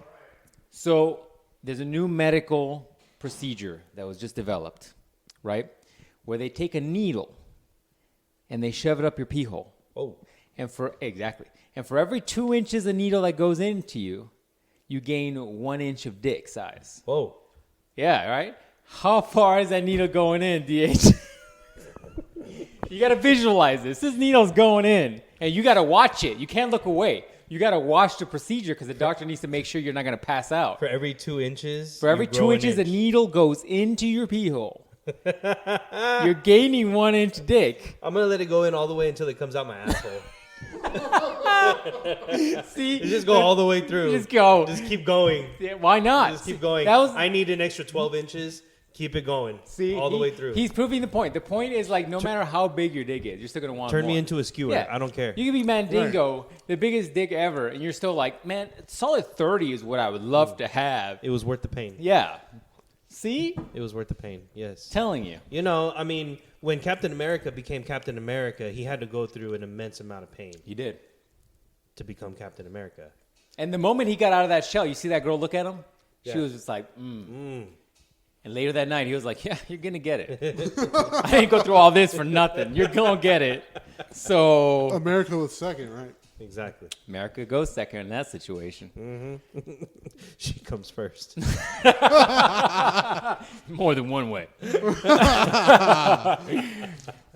So there's a new medical procedure that was just developed, right? Where they take a needle and they shove it up your pee hole. Oh. And for every 2 inches of needle that goes into you, you gain 1 inch of dick size. Whoa. Yeah, right? How far is that needle going in, DH? You got to visualize this. This needle's going in, and you got to watch it. You can't look away. You got to watch the procedure because the doctor needs to make sure you're not going to pass out. For every 2 inches. For every you 2 grow an inches, a inch. needle goes into your pee hole. You're gaining 1 inch dick. I'm gonna let it go in all the way until it comes out my asshole. See? You just go all the way through. Just go. Just keep going. Yeah, why not? Just keep going. That was, I need an extra 12 inches. Keep it going. see, all the way through. He's proving the point. The point is like no matter how big your dick is, you're still gonna want Turn more. me into a skewer. Yeah. I don't care. You can be Mandingo, the biggest dick ever, and you're still like, man, solid 30 is what I would love to have. It was worth the pain. Yeah. See? It was worth the pain. Yes. Telling you. You know, I mean, when Captain America became Captain America, he had to go through an immense amount of pain He did. to become Captain America. And the moment he got out of that shell, you see that girl look at him? She Yeah. was just like, And later that night, he was like, yeah, you're going to get it. I didn't go through all this for nothing. You're going to get it. So America was second, right? Exactly. America goes second in that situation. She comes first. More than one way.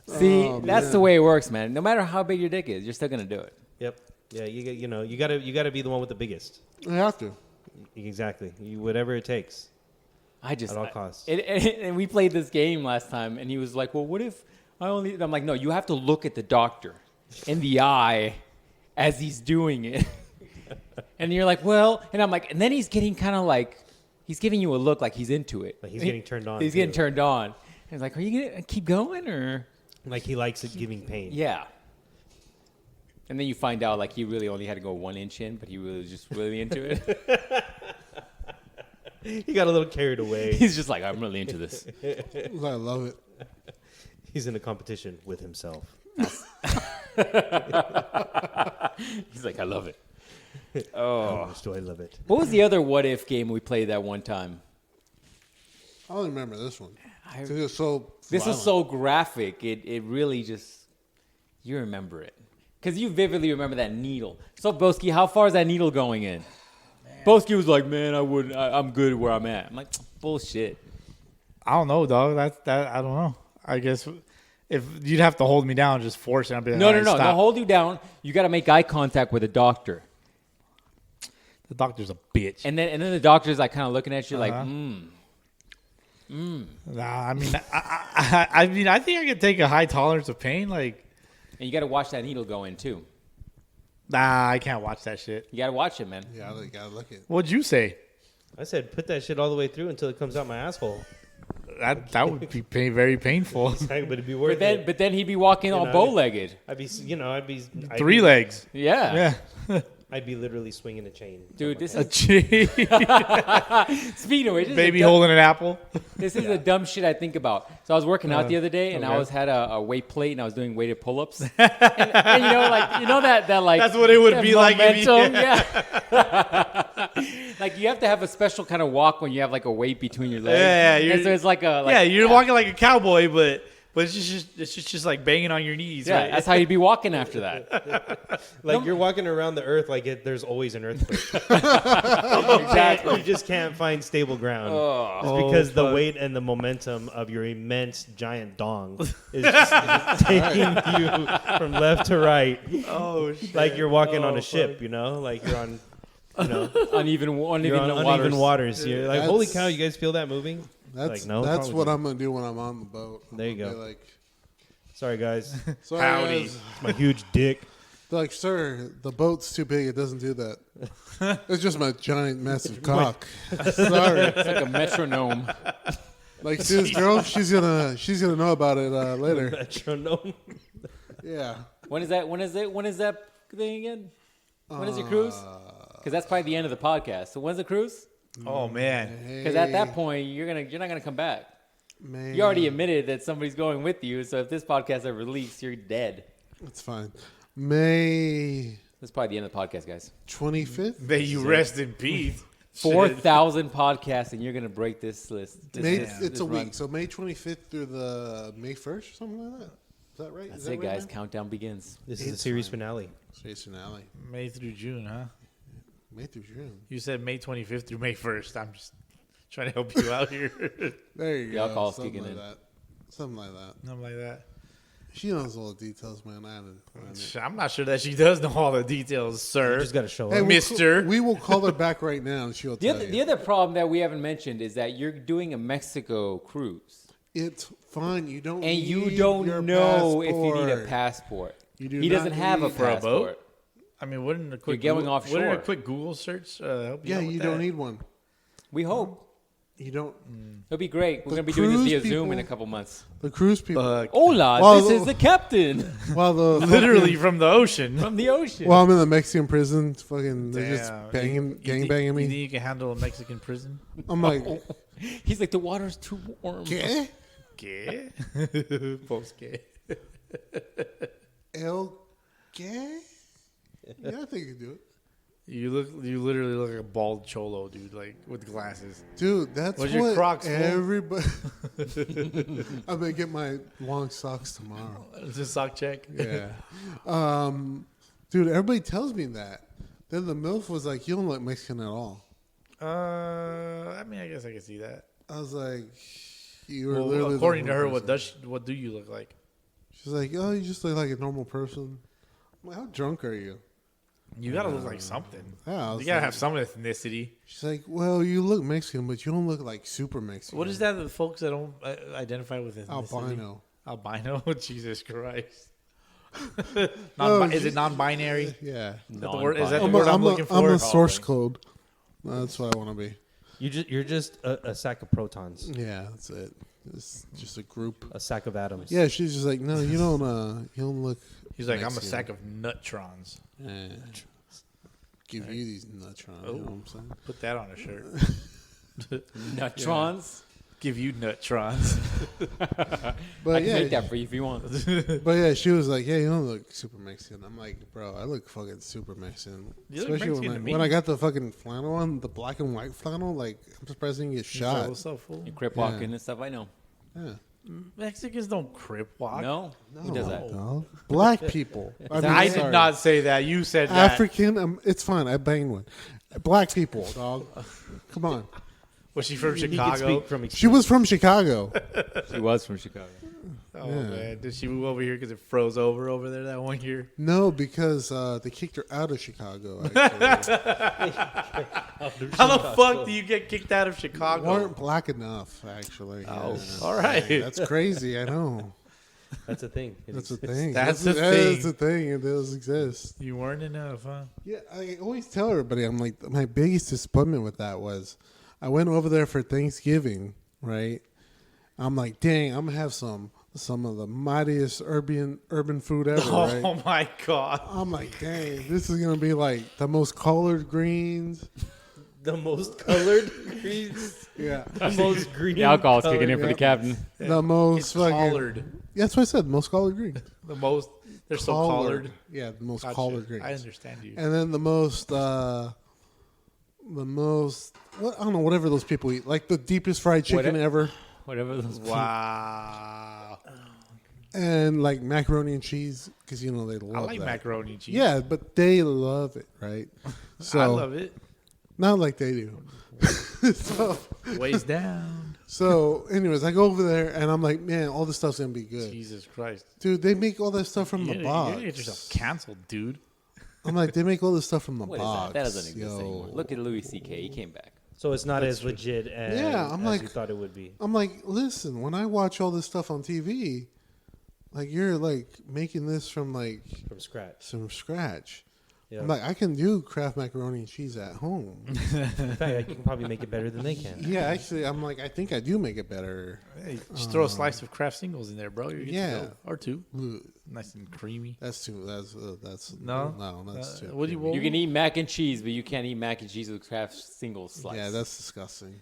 See, that's the way it works, man. No matter how big your dick is, you're still going to do it. Yep. Yeah, you gotta be the one with the biggest. You have to. Exactly. Whatever it takes. I just At all costs. And we played this game last time, and he was like, "Well, what if I only?" I'm like, "No, you have to look at the doctor in the eye as he's doing it." And you're like, "Well," and I'm like, and then he's getting kind of like, he's giving you a look like he's into it. Like he's getting turned on, He's too. getting turned on. And he's like, "Are you gonna keep going or?" Like he likes it giving pain. Yeah. And then you find out like he really only had to go 1 inch in, but he really was just really into it. He got a little carried away. He's just like, I'm really into this. I love it. He's in a competition with himself. He's like, I love it. How much do I love it? What was the other what if game we played that one time? I don't remember this one. It was so This was violent. so graphic. It really just, you remember it. Because you vividly remember that needle. So, Boski, how far is that needle going in? Boski was like, man, I'm good where I'm at. I'm like, bullshit. I don't know, dog. I don't know. I guess if you'd have to hold me down, just force it. I'd be like, No, all no, right, no. stop. They'll hold you down. You got to make eye contact with the doctor. The doctor's a bitch. And then the doctor's like kind of looking at you like, Nah, I mean, I think I could take a high tolerance of pain. Like, and you got to watch that needle go in too. Nah, I can't watch that shit. You gotta watch it, man. Yeah, you gotta look it. What'd you say? I said put that shit all the way through until it comes out my asshole. That would be very painful. But it'd be worth it. But then he'd be walking all know, bow-legged. I'd be 3 legs. Yeah. Yeah. I'd be literally swinging a chain. Dude, this A is cheese. speaking of which, this Baby is a dumb, holding an apple. this is the dumb shit I think about. So I was working out the other day, and I had a weight plate, and I was doing weighted pull-ups. and that like That's what it would that be like if you- momentum, yeah. Like you have to have a special kind of walk when you have like a weight between your legs. Yeah, And so it's like a You're walking like a cowboy, but it's just like banging on your knees. yeah. Right? That's how you'd be walking after that. Like you're walking around the earth like there's always an earthquake. Exactly. You just can't find stable ground. Oh. It's because the weight and the momentum of your immense giant dong is just taking you from left to right. Oh shit! Like you're walking on a ship, you know? Like you're on, uneven you're on waters. uneven waters. You're like, That's- holy cow, you guys feel that moving? That's Like, no, that's probably what not. I'm gonna do when I'm on the boat. I'm There you gonna go. be like, Sorry, guys. sorry, Howdy. guys. My huge dick. They're like, sir, the boat's too big. It doesn't do that. It's just my giant, massive cock. Sorry. It's like a metronome. Like this girl, she's gonna know about it later. Metronome. Yeah. When is that thing again? When is your cruise? Because that's probably the end of the podcast. So when's the cruise? Oh man. Because at that point you're not gonna come back. Man, You already admitted that somebody's going with you. So if this podcast ever leaks, you're dead. it's fine. May That's probably the end of the podcast, guys. 25th. May you rest in peace. 4,000 podcasts, and you're gonna break this list. It's a run. week, so May 25th through the May 1st, or something like that. Is that right? That's Is that it, right, guys. man? Countdown begins. This is the It's series fine. finale. Space finale. May through June, huh? May through June. You said May 25th through May 1st. I'm just trying to help you out here. There you The go. alcohol's Something kicking like in. that. Something like that. Something like that. She knows all the details, man. I haven't planned it. I'm not sure that she does know all the details, You sir. just got to show Hey, up. Mister. We will call her back right now, and she'll tell The you. other problem that we haven't mentioned is that you're doing a Mexico cruise, It's fine. You don't. and you need don't your know if you need a passport. passport. You do He doesn't not have a need- For a passport. boat? I mean, wouldn't a quick You're going Google, offshore. Wouldn't a quick Google search help you Yeah, out with you that? don't need one. We hope You don't. it'll be great. We're The gonna be doing this via cruise Zoom in a people- couple months. The cruise people. Hola, Well, this is the captain While the Literally from the ocean. from the ocean. While I'm in the Mexican prison, fucking, they're just Damn. banging, You gang think- banging You me. think you can handle a Mexican prison? I'm like, He's like, the water's too warm. ¿qué? ¿Qué? Post gay. El qué? Yeah, I think you can do it. You literally look like a bald cholo, dude, like with glasses. Dude, that's Was what your Crocs full? everybody. I'm gonna get my long socks tomorrow. It's a sock check. Yeah, dude, everybody tells me that. Then the MILF was like, "You don't look Mexican at all." I mean, I guess I can see that. I was like, "You were Well, literally." according the to her, one person. what do you look like? She's like, "Oh, you just look like a normal person." I'm like, "How drunk are you?" You gotta look like something. Yeah, I You was gotta like- have some ethnicity. She's like, "Well, you look Mexican, but you don't look like super Mexican." What is that? The folks that don't identify with ethnicity? Albino. Albino. Jesus Christ. Oh, Is it non-binary? Yeah. Is that the word, is that the I'm word a, I'm I'm looking a, I'm for? a source code. That's what I want to be. You're just a sack of protons, Yeah, that's it. It's just a group. a sack of atoms. Yeah, she's just like, no, you don't look. He's like, I'm a Mexican. sack of nutrons. Eh, give you these nutrons. You know what I'm saying? Put that on a shirt. Nutrons. Give you nutrons. But I can yeah, make that for you if you want. but yeah, she was like, yeah, you don't look super Mexican. I'm like, bro, I look fucking super Mexican. You look Especially Mexican to me. when I got the fucking flannel on, the black and white flannel. Like, I'm surprised I didn't get shot. What's up, fool? You crip walking and stuff. I know. Yeah. Mexicans don't crip walk. No, who does that? No. Black people. I did sorry. not say that. You said that. African. It's fine. I banged one. Black people, dog. Come on. Was she from He can Chicago? speak from She experience. was from Chicago. She was from Chicago. Oh Yeah. man, did she move over here because it froze over there that one year? No, because they kicked her out of Chicago. Actually. How the fuck do you get kicked out of Chicago? weren't black enough, actually. Oh, Yeah. all right. That's crazy. I know. That's a thing. It That's a exists. thing. That's a That's thing. a thing. It does exist. You weren't enough, huh? Yeah, I always tell everybody, I'm like, my biggest disappointment with that was I went over there for Thanksgiving, right? I'm like, dang, I'm gonna have some of the mightiest urban food ever, right? Oh my god. I'm like, dang, this is gonna be like the most colored greens. The most colored greens. Yeah. The most green. The alcohol's kicking in colored- for the captain. The most It's fucking. collared. Yeah, that's what I said. Most collared greens. The most. They're so collared. Yeah, the most Gotcha. collared greens. I understand you. And then the most, what I don't know, whatever those people eat, like the deepest fried chicken ever, Whatever those. Wow. and like macaroni and cheese because they I love like that. macaroni and cheese. Yeah, but they love it, right? So I love it. not like they do. so, Ways down. so, anyways, I go over there and I'm like, man, all this stuff's gonna be good, Jesus Christ. dude. They make all that stuff from You're the gonna box. get yourself canceled, dude. I'm like, they make all this stuff from the What is box. that? That doesn't exist yo. anymore. Look at Louis C.K. He came back. So it's not as legit as, I'm as like- you thought it would be. I'm like, listen, when I watch all this stuff on TV, like you're like making this from like From scratch. from scratch. Yeah. I'm like, I can do Kraft macaroni and cheese at home. In fact, I can probably make it better than they can. Yeah, actually, I'm like, I think I do make it better. Hey, just throw a slice of Kraft singles in there, bro. You're good to Yeah. go. Or two. Ugh, Nice and creamy. That's too. That's No? that's too. What do you creamy. You can eat mac and cheese, but you can't eat mac and cheese with Kraft single slice. Yeah, that's disgusting.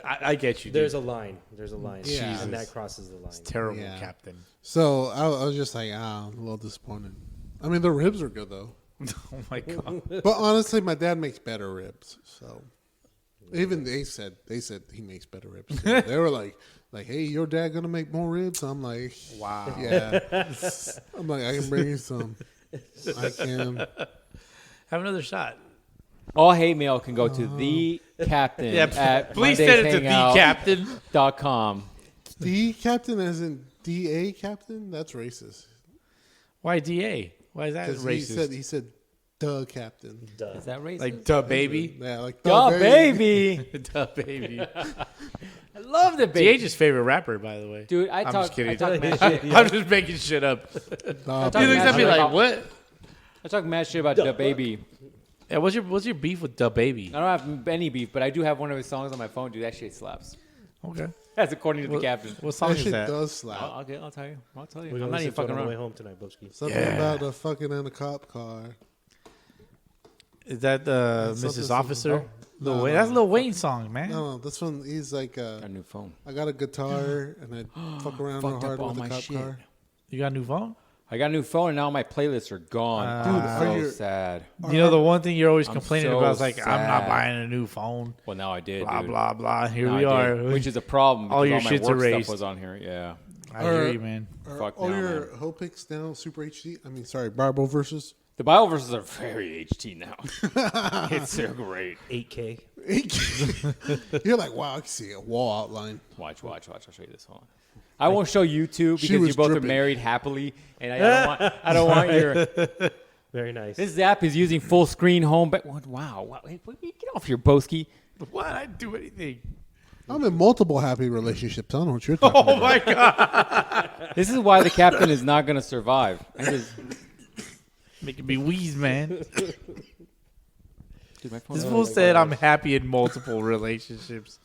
I get you, dude. There's a line. There's a line. Yeah. And that crosses the line. It's terrible, Yeah. Captain. So I was just like, I'm a little disappointed. I mean, the ribs are good though, Oh my god. but honestly, my dad makes better ribs. So even they said he makes better ribs. So they were like, hey, your dad gonna make more ribs? I'm like, Wow. yeah. I'm like, I can bring you some. I can. Have another shot. All hate mail can go to the captain Yeah, at please send it to the captain. Captain.com. The captain, as in DA captain. That's racist. Why DA? Why is that Because racist? he said the captain. Duh. Is that racist? Like, duh, baby. Yeah, like Duh, baby. Duh, baby. I love the baby. DH's favorite rapper, by the way. Dude, I'm just kidding. I talk mad shit. I'm just making shit up. Nah, talk He looks mad at me shit like, about- what? I talk mad shit about the baby. Yeah, what's your beef with Duh Baby? I don't have any beef, but I do have one of his songs on my phone. Dude, that shit slaps. Okay. That's according to the What, captain. what song that is shit that? does slap. I'll tell you. I'll tell you. We're I'm going not to even listen to it fucking on the way around. home tonight, Boski. Something Yeah. about a fucking in a cop car. Is that That's Mrs. something- Officer? Lil No, Wayne. no, That's no. Lil Wayne's song, man. No, this one he's like, Got a new phone. I got a guitar and I fuck around real Fucked up hard all with my a cop shit. car. You got a new phone? I got a new phone and now my playlists are gone. Dude, I'm are so your- sad. You know, the one thing you're always I'm complaining so about is like, I'm not sad. buying a new phone. Well, now I did. Blah, dude. blah, blah. Here Now we I are. did, which is a problem because All all, your my shit's work erased. stuff was on here. Yeah. I hear you, man. Fuck all no, your man. whole picks now Super HD. I mean, sorry, Bible verses. The Bible verses are very HT now. It's so great. 8K. You're like, wow, I can see a wall outline. Watch. I'll show you this one. I won't show you two She because you was both dripping. are married happily, and I don't want your. Very nice. This app is using full screen home. But wow. Hey, get off your Boski. What? I didn't do anything. I'm in multiple happy relationships. I don't know what you're talking Oh about. my god. This is why the captain is not going to survive. Making me wheeze, man. Dude, my phone- This fool said I'm happy in multiple relationships.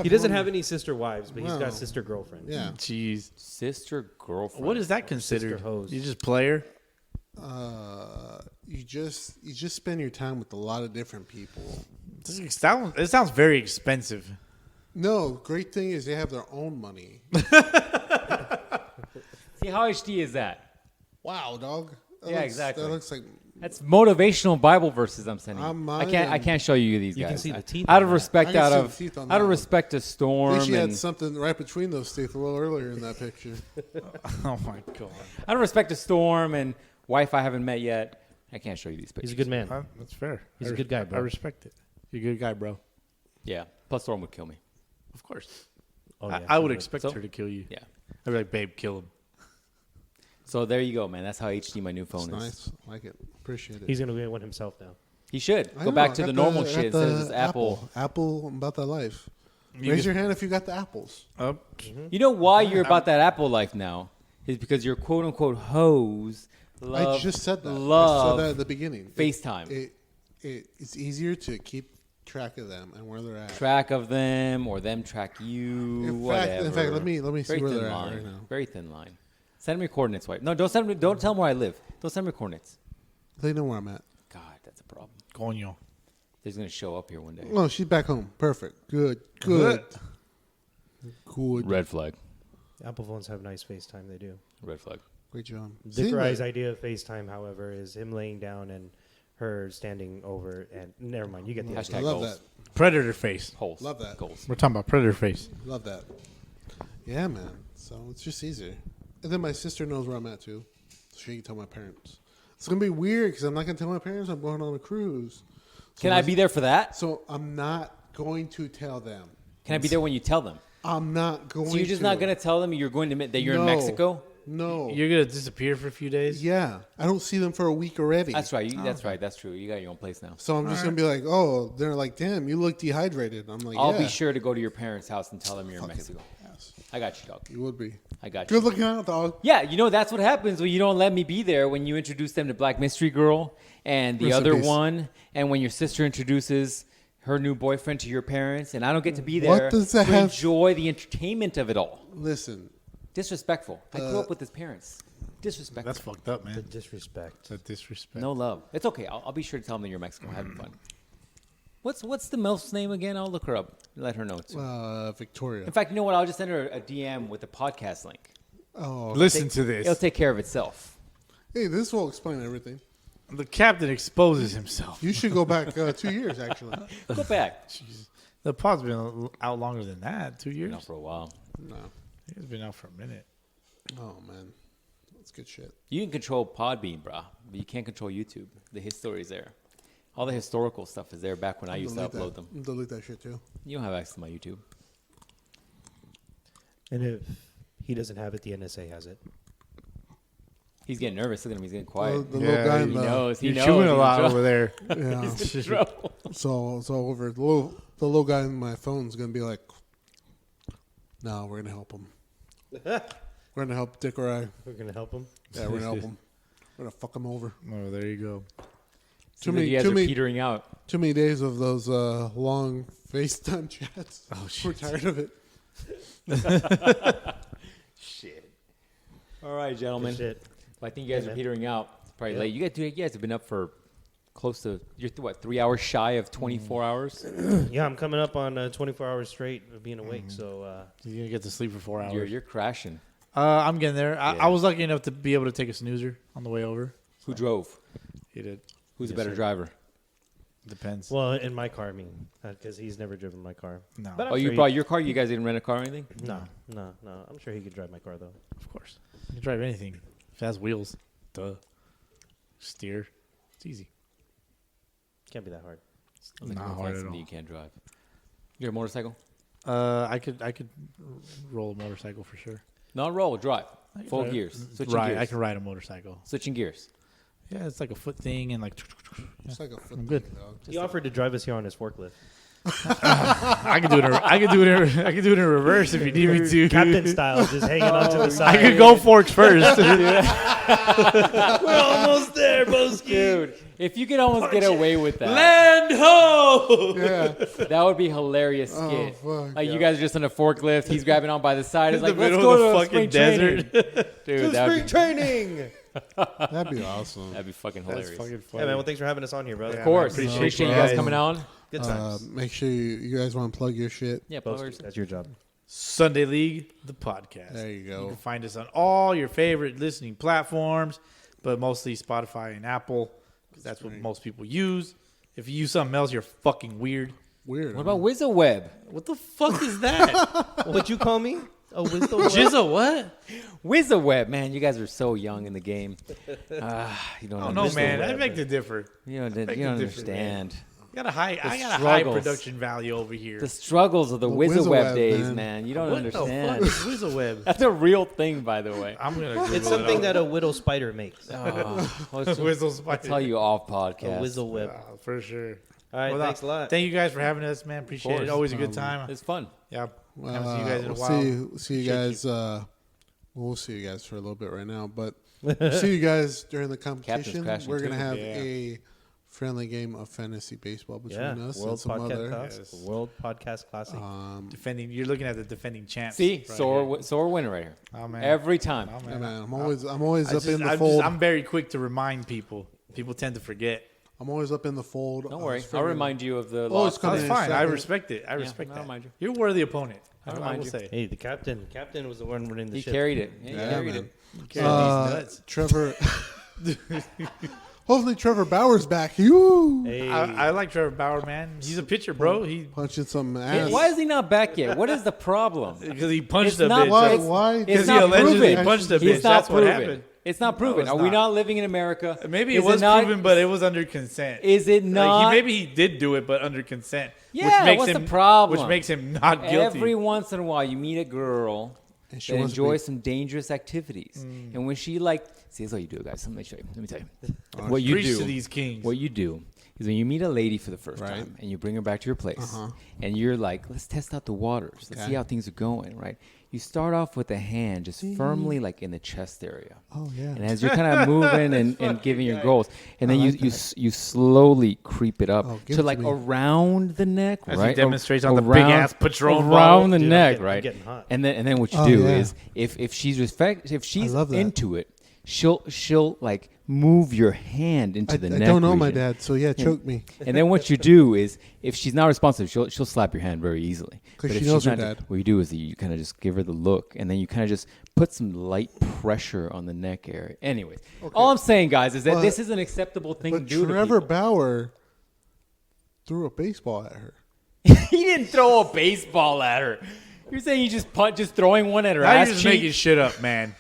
He doesn't have any sister wives, but he's No. got sister girlfriends. Yeah. Jeez. Sister girlfriend. What is that considered? Sister hoes. You just player? You just spend your time with a lot of different people. It sounds very expensive. No, great thing is they have their own money. See, how HD is that? Wow, dog. That Yeah, looks- exactly. That looks like That's motivational Bible verses I'm sending. I'm you. I can't show you these You guys. can see the teeth Out on of that. respect, I can out see of the teeth on out that of one. respect to I Storm, think she had and something right between those teeth a little earlier in that picture. Oh my god. out of respect to Storm and wife I haven't met yet, I can't show you these pictures. He's a good man. Huh? That's fair. He's a good guy, bro. I respect it. You're a good guy, bro. Yeah. Plus, Storm would kill me. Of course. Oh, I, yeah, I she would expect So- her to kill you. Yeah. I'd be like, babe, kill him. So there you go, man. That's how HD my new It's phone is. nice. I like it. Appreciate it. He's going to get one himself now. He should I go know, back I to got the normal I shit. got Instead of this Apple. Apple, I'm about that life. Raise your hand if you got the apples. Up. You know why you're about that Apple life now? Is because your quote unquote hoes love. I just said that. Love I said that at the beginning. FaceTime. It's easier to keep track of them and where they're at. Track of them or them track you. In fact, let me Very see where thin they're line. at right now. Very thin line. Send me your coordinates, wife. No, don't send me. Don't tell them where I live. Don't send me your coordinates. They know where I'm at. God, that's a problem. Coño. They're gonna show up here one day. No, she's back home. Perfect. Good. Good. Red flag. Apple phones have nice FaceTime. They do. Red flag. Great job. Zickerai's idea of FaceTime, however, is him laying down and her standing over. And never mind, you get the Hashtag I idea. love goals. that. Predator face. Holes. Love that. Goals. We're talking about predator face. Love that. Yeah, man. So it's just easier. And then my sister knows where I'm at too, so she can tell my parents. It's gonna be weird because I'm not gonna tell my parents I'm going on a cruise. So Can I be there for that? So I'm not going to tell them. Can I be there when you tell them? I'm not going. So you're just not gonna tell them you're going to that you're in No. Mexico? No. You're gonna disappear for a few days. Yeah, I don't see them for a week already. That's right. That's right. That's true. You got your own place now. So I'm just gonna be like, oh, they're like, damn, you look dehydrated. I'm like, I'll yeah. be sure to go to your parents' house and tell them you're in Fucking Mexico. yes. I got you, dog. You would be. I got Good you. looking out, dog. Yeah, you know that's what happens when you don't let me be there. When you introduce them to Black Mystery Girl and the Rest in other peace. one, and when your sister introduces her new boyfriend to your parents, and I don't get to be there What does that to have- enjoy the entertainment of it all. Listen, Disrespectful. I grew up with his parents. Disrespectful. That's fucked up, The man. disrespect. That disrespect. No love. It's okay. I'll be sure to tell them that you're Mexico having fun. What's the MILF's name again? I'll look her up. Let her know too. Victoria. In fact, you know what? I'll just send her a DM with the podcast link. Oh, Listen to this. It'll take care of itself. hey, this will explain everything. The captain exposes himself. You should go back 2 years, actually. Go back. Jeez. The pod's been out longer than that. 2 years. Not for a while. No. It's been out for a minute. Oh man, that's good shit. You can control Podbean, brah, but you can't control YouTube. The history is there. All the historical stuff is there back when I used to upload them. Delete that shit too. You don't have access to my YouTube. And if he doesn't have it, the NSA has it. He's getting nervous. Look at him. He's getting Well, quiet. the little guy in He the knows. He You're knows. chewing He's a in lot trouble. over there. yeah. He's in trouble. So over the little guy in my phone's gonna be like, no, we're gonna help him. We're gonna help Dick or I. We're going to help him. Yeah, we're gonna help him. We're gonna fuck him over. Oh, there you go. Too many. You guys are petering out. Too many days of those long FaceTime chats. Oh, We're shit. tired of it. Shit. All right, gentlemen. Shit. Well, I think you guys Yeah, are man. petering out. It's probably Yeah. late. You guys have been up for close to what 3 hours shy of 24 hours. Yeah, I'm coming up on 24 hours straight of being awake. So You're gonna get to sleep for 4 hours. You're crashing. I'm getting there. Yeah. I was lucky enough to be able to take a snoozer on the way over. Who drove? He did. Who's Yes, a better sir. driver? Depends. well, in my car, I mean, because he's never driven my car. No. But I'm Oh, you sure brought your car? You guys didn't rent a car or anything? No. I'm sure he could drive my car though. Of course. You can drive anything. If it has wheels. Duh. Steer. It's easy. Can't be that hard. Sounds like Not no hard fancy at to me, all. You can't drive. You're a motorcycle? I could roll a motorcycle for sure. Not roll, drive. I can Full ride- gears. Switching Right, gears. I can ride a motorcycle. Switching gears. Yeah, it's like a foot thing and like. It's like a foot I'm good. thing, dog. He offered to drive us here on his forklift. I can do it. I can do it in reverse if you need me to. Captain style, just hanging onto the side. I could go forks first. We're almost there, Boski. Dude, if you could almost get away with that, Land ho! Yeah. that would be hilarious skit. fuck. Like you guys are just on a forklift, he's grabbing on by the side. It's In like, the let's middle go of to the a fucking spring desert. training. Dude, Spring training. That'd be awesome. that'd be fucking That's hilarious. fucking Yeah, funny. man. Well, thanks for having us on here, brother. Of course. man, Appreciate you you guys guys. coming on. Good times. Make sure you guys want to plug your shit. Yeah, Boski, pluggers. that's your job. Sunday League, the podcast. There you go. You can find us on all your favorite listening platforms, but mostly Spotify and Apple, because that's what most people use. If you use something else, you're fucking weird. Weird. What about WizardWeb? What the fuck is that? What'd you call me? A wisdom. Jizza, what? WizardWeb, man, you guys are so young in the game. You don't Oh no, understand. man. I beg to differ. You don't, Beg you don't to differ, understand. I got a high struggles. production value over here. The struggles of the The WizardWeb WizardWeb, days, man. man. You don't What the understand. fuck is WizardWeb? That's a real thing, by the way. I'm gonna. Google It's it something up. that a widow spider makes. Oh, let's Whizzle I'll spider. tell you off A podcast. whizzle web. For sure. All right, Well, thanks a lot. Thank you guys for having us, man. Appreciate it. course. Always a good time. It's fun. Yeah. Haven't seen you guys in a while. We'll see you guys. We'll see you guys for a little bit right now, but we'll see you guys during the competition. crashing We're gonna too. have Yeah. a friendly game of fantasy baseball between us and World some Podcast other. Classic. Yes. World Podcast Classic. Defending. You're looking at the defending champs. See, right sore winner right here. Oh, man. Every time. Oh, Yeah, man. man, I'm always up in the fold. I'm very quick to remind people. People tend to forget. I'm always up in the fold. Don't worry. I'll remind you of the Oh, loss. it's coming. That's fine. I second. respect it. I respect I'll that. remind you. You're a worthy opponent. I'll I remind will you. say. Hey, the captain was the one running the He ship. carried it. Yeah, he Yeah, carried man. it. Carry these nuts. Trevor. Hopefully Trevor Bauer's back. You Hey, I like Trevor Bauer, man. He's a pitcher, bro. He punching some Hey, ass. why is he not back yet? What is the problem? because he punched It's a not- bitch. Why? It's- Why? It's Because he not allegedly proven. punched a It's bitch. not That's what proven. happened. It's not proven. it's Are we not. not living in America? Maybe it Is was not- proven, but it was under consent. Is it not? Like maybe he did do it, but under consent. Yeah, which makes what's him, the problem? Which makes him not guilty. Every once in a while, you meet a girl And she that wants to enjoys be- some dangerous activities, and when she see, that's what you do, guys. Let me show you. Let me tell you. Oh, What you Preach do. to these kings. What you do is when you meet a lady for the first Right. time and you bring her back to your place Uh-huh. and you're like, let's test out the waters. Let's Okay. see how things are going, right? You start off with a hand just firmly like in the chest area. Oh yeah. And as you're kind of moving and giving your goals, and then I you like you, you slowly creep it up Oh, give to it like to me. around the neck, As right? he demonstrates on the Around- big-ass Patron around bottle. the Dude, neck, I'm right? getting hot. And then what you Oh, do yeah. is if she's love that. into it, she'll like move your hand into I the neck. don't know my region. dad, so yeah, choke me. And then what you do is, if she's not responsive, she'll slap your hand very easily. 'Cause But she if knows she's her not, dad. what you do is you kind of just give her the look, and then you kind of just put some light pressure on the neck area. Anyways, all I'm saying, guys, is that But- this is an acceptable thing to But do. Trevor to people. Bauer threw a baseball at her. He didn't throw a baseball at her. You're saying he just throwing one at her Now you're ass just cheek? making shit up, man.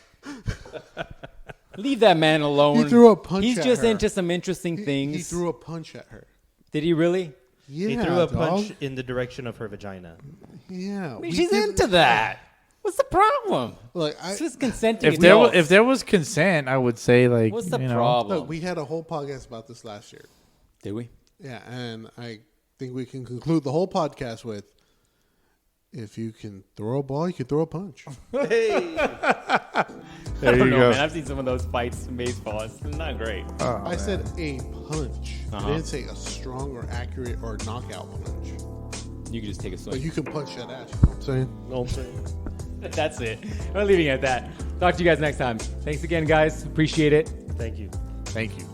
Leave that man alone. He threw a punch He's at just her. into some interesting things. He threw a punch at her. Did he really? Yeah, he threw a dog. punch in the direction of her vagina. Yeah, I mean, we she's did- into that. What's the problem? Look, This is consenting If there adults. was, if there was consent, I would say like What's the you know, problem? look, we had a whole podcast about this last year. Did we? Yeah, and I think we can conclude the whole podcast with: if you can throw a ball, you can throw a punch. There I you don't know, go. man. I've seen some of those fights in baseball. It's not great. Oh, I man. said a punch. Uh-huh. I didn't say a strong or accurate or knockout punch. You can just take a But swing. you can punch that ass. You know what I'm saying? No, I'm saying. That's it. We're leaving it at that. Talk to you guys next time. Thanks again, guys. Appreciate it. Thank you. Thank you.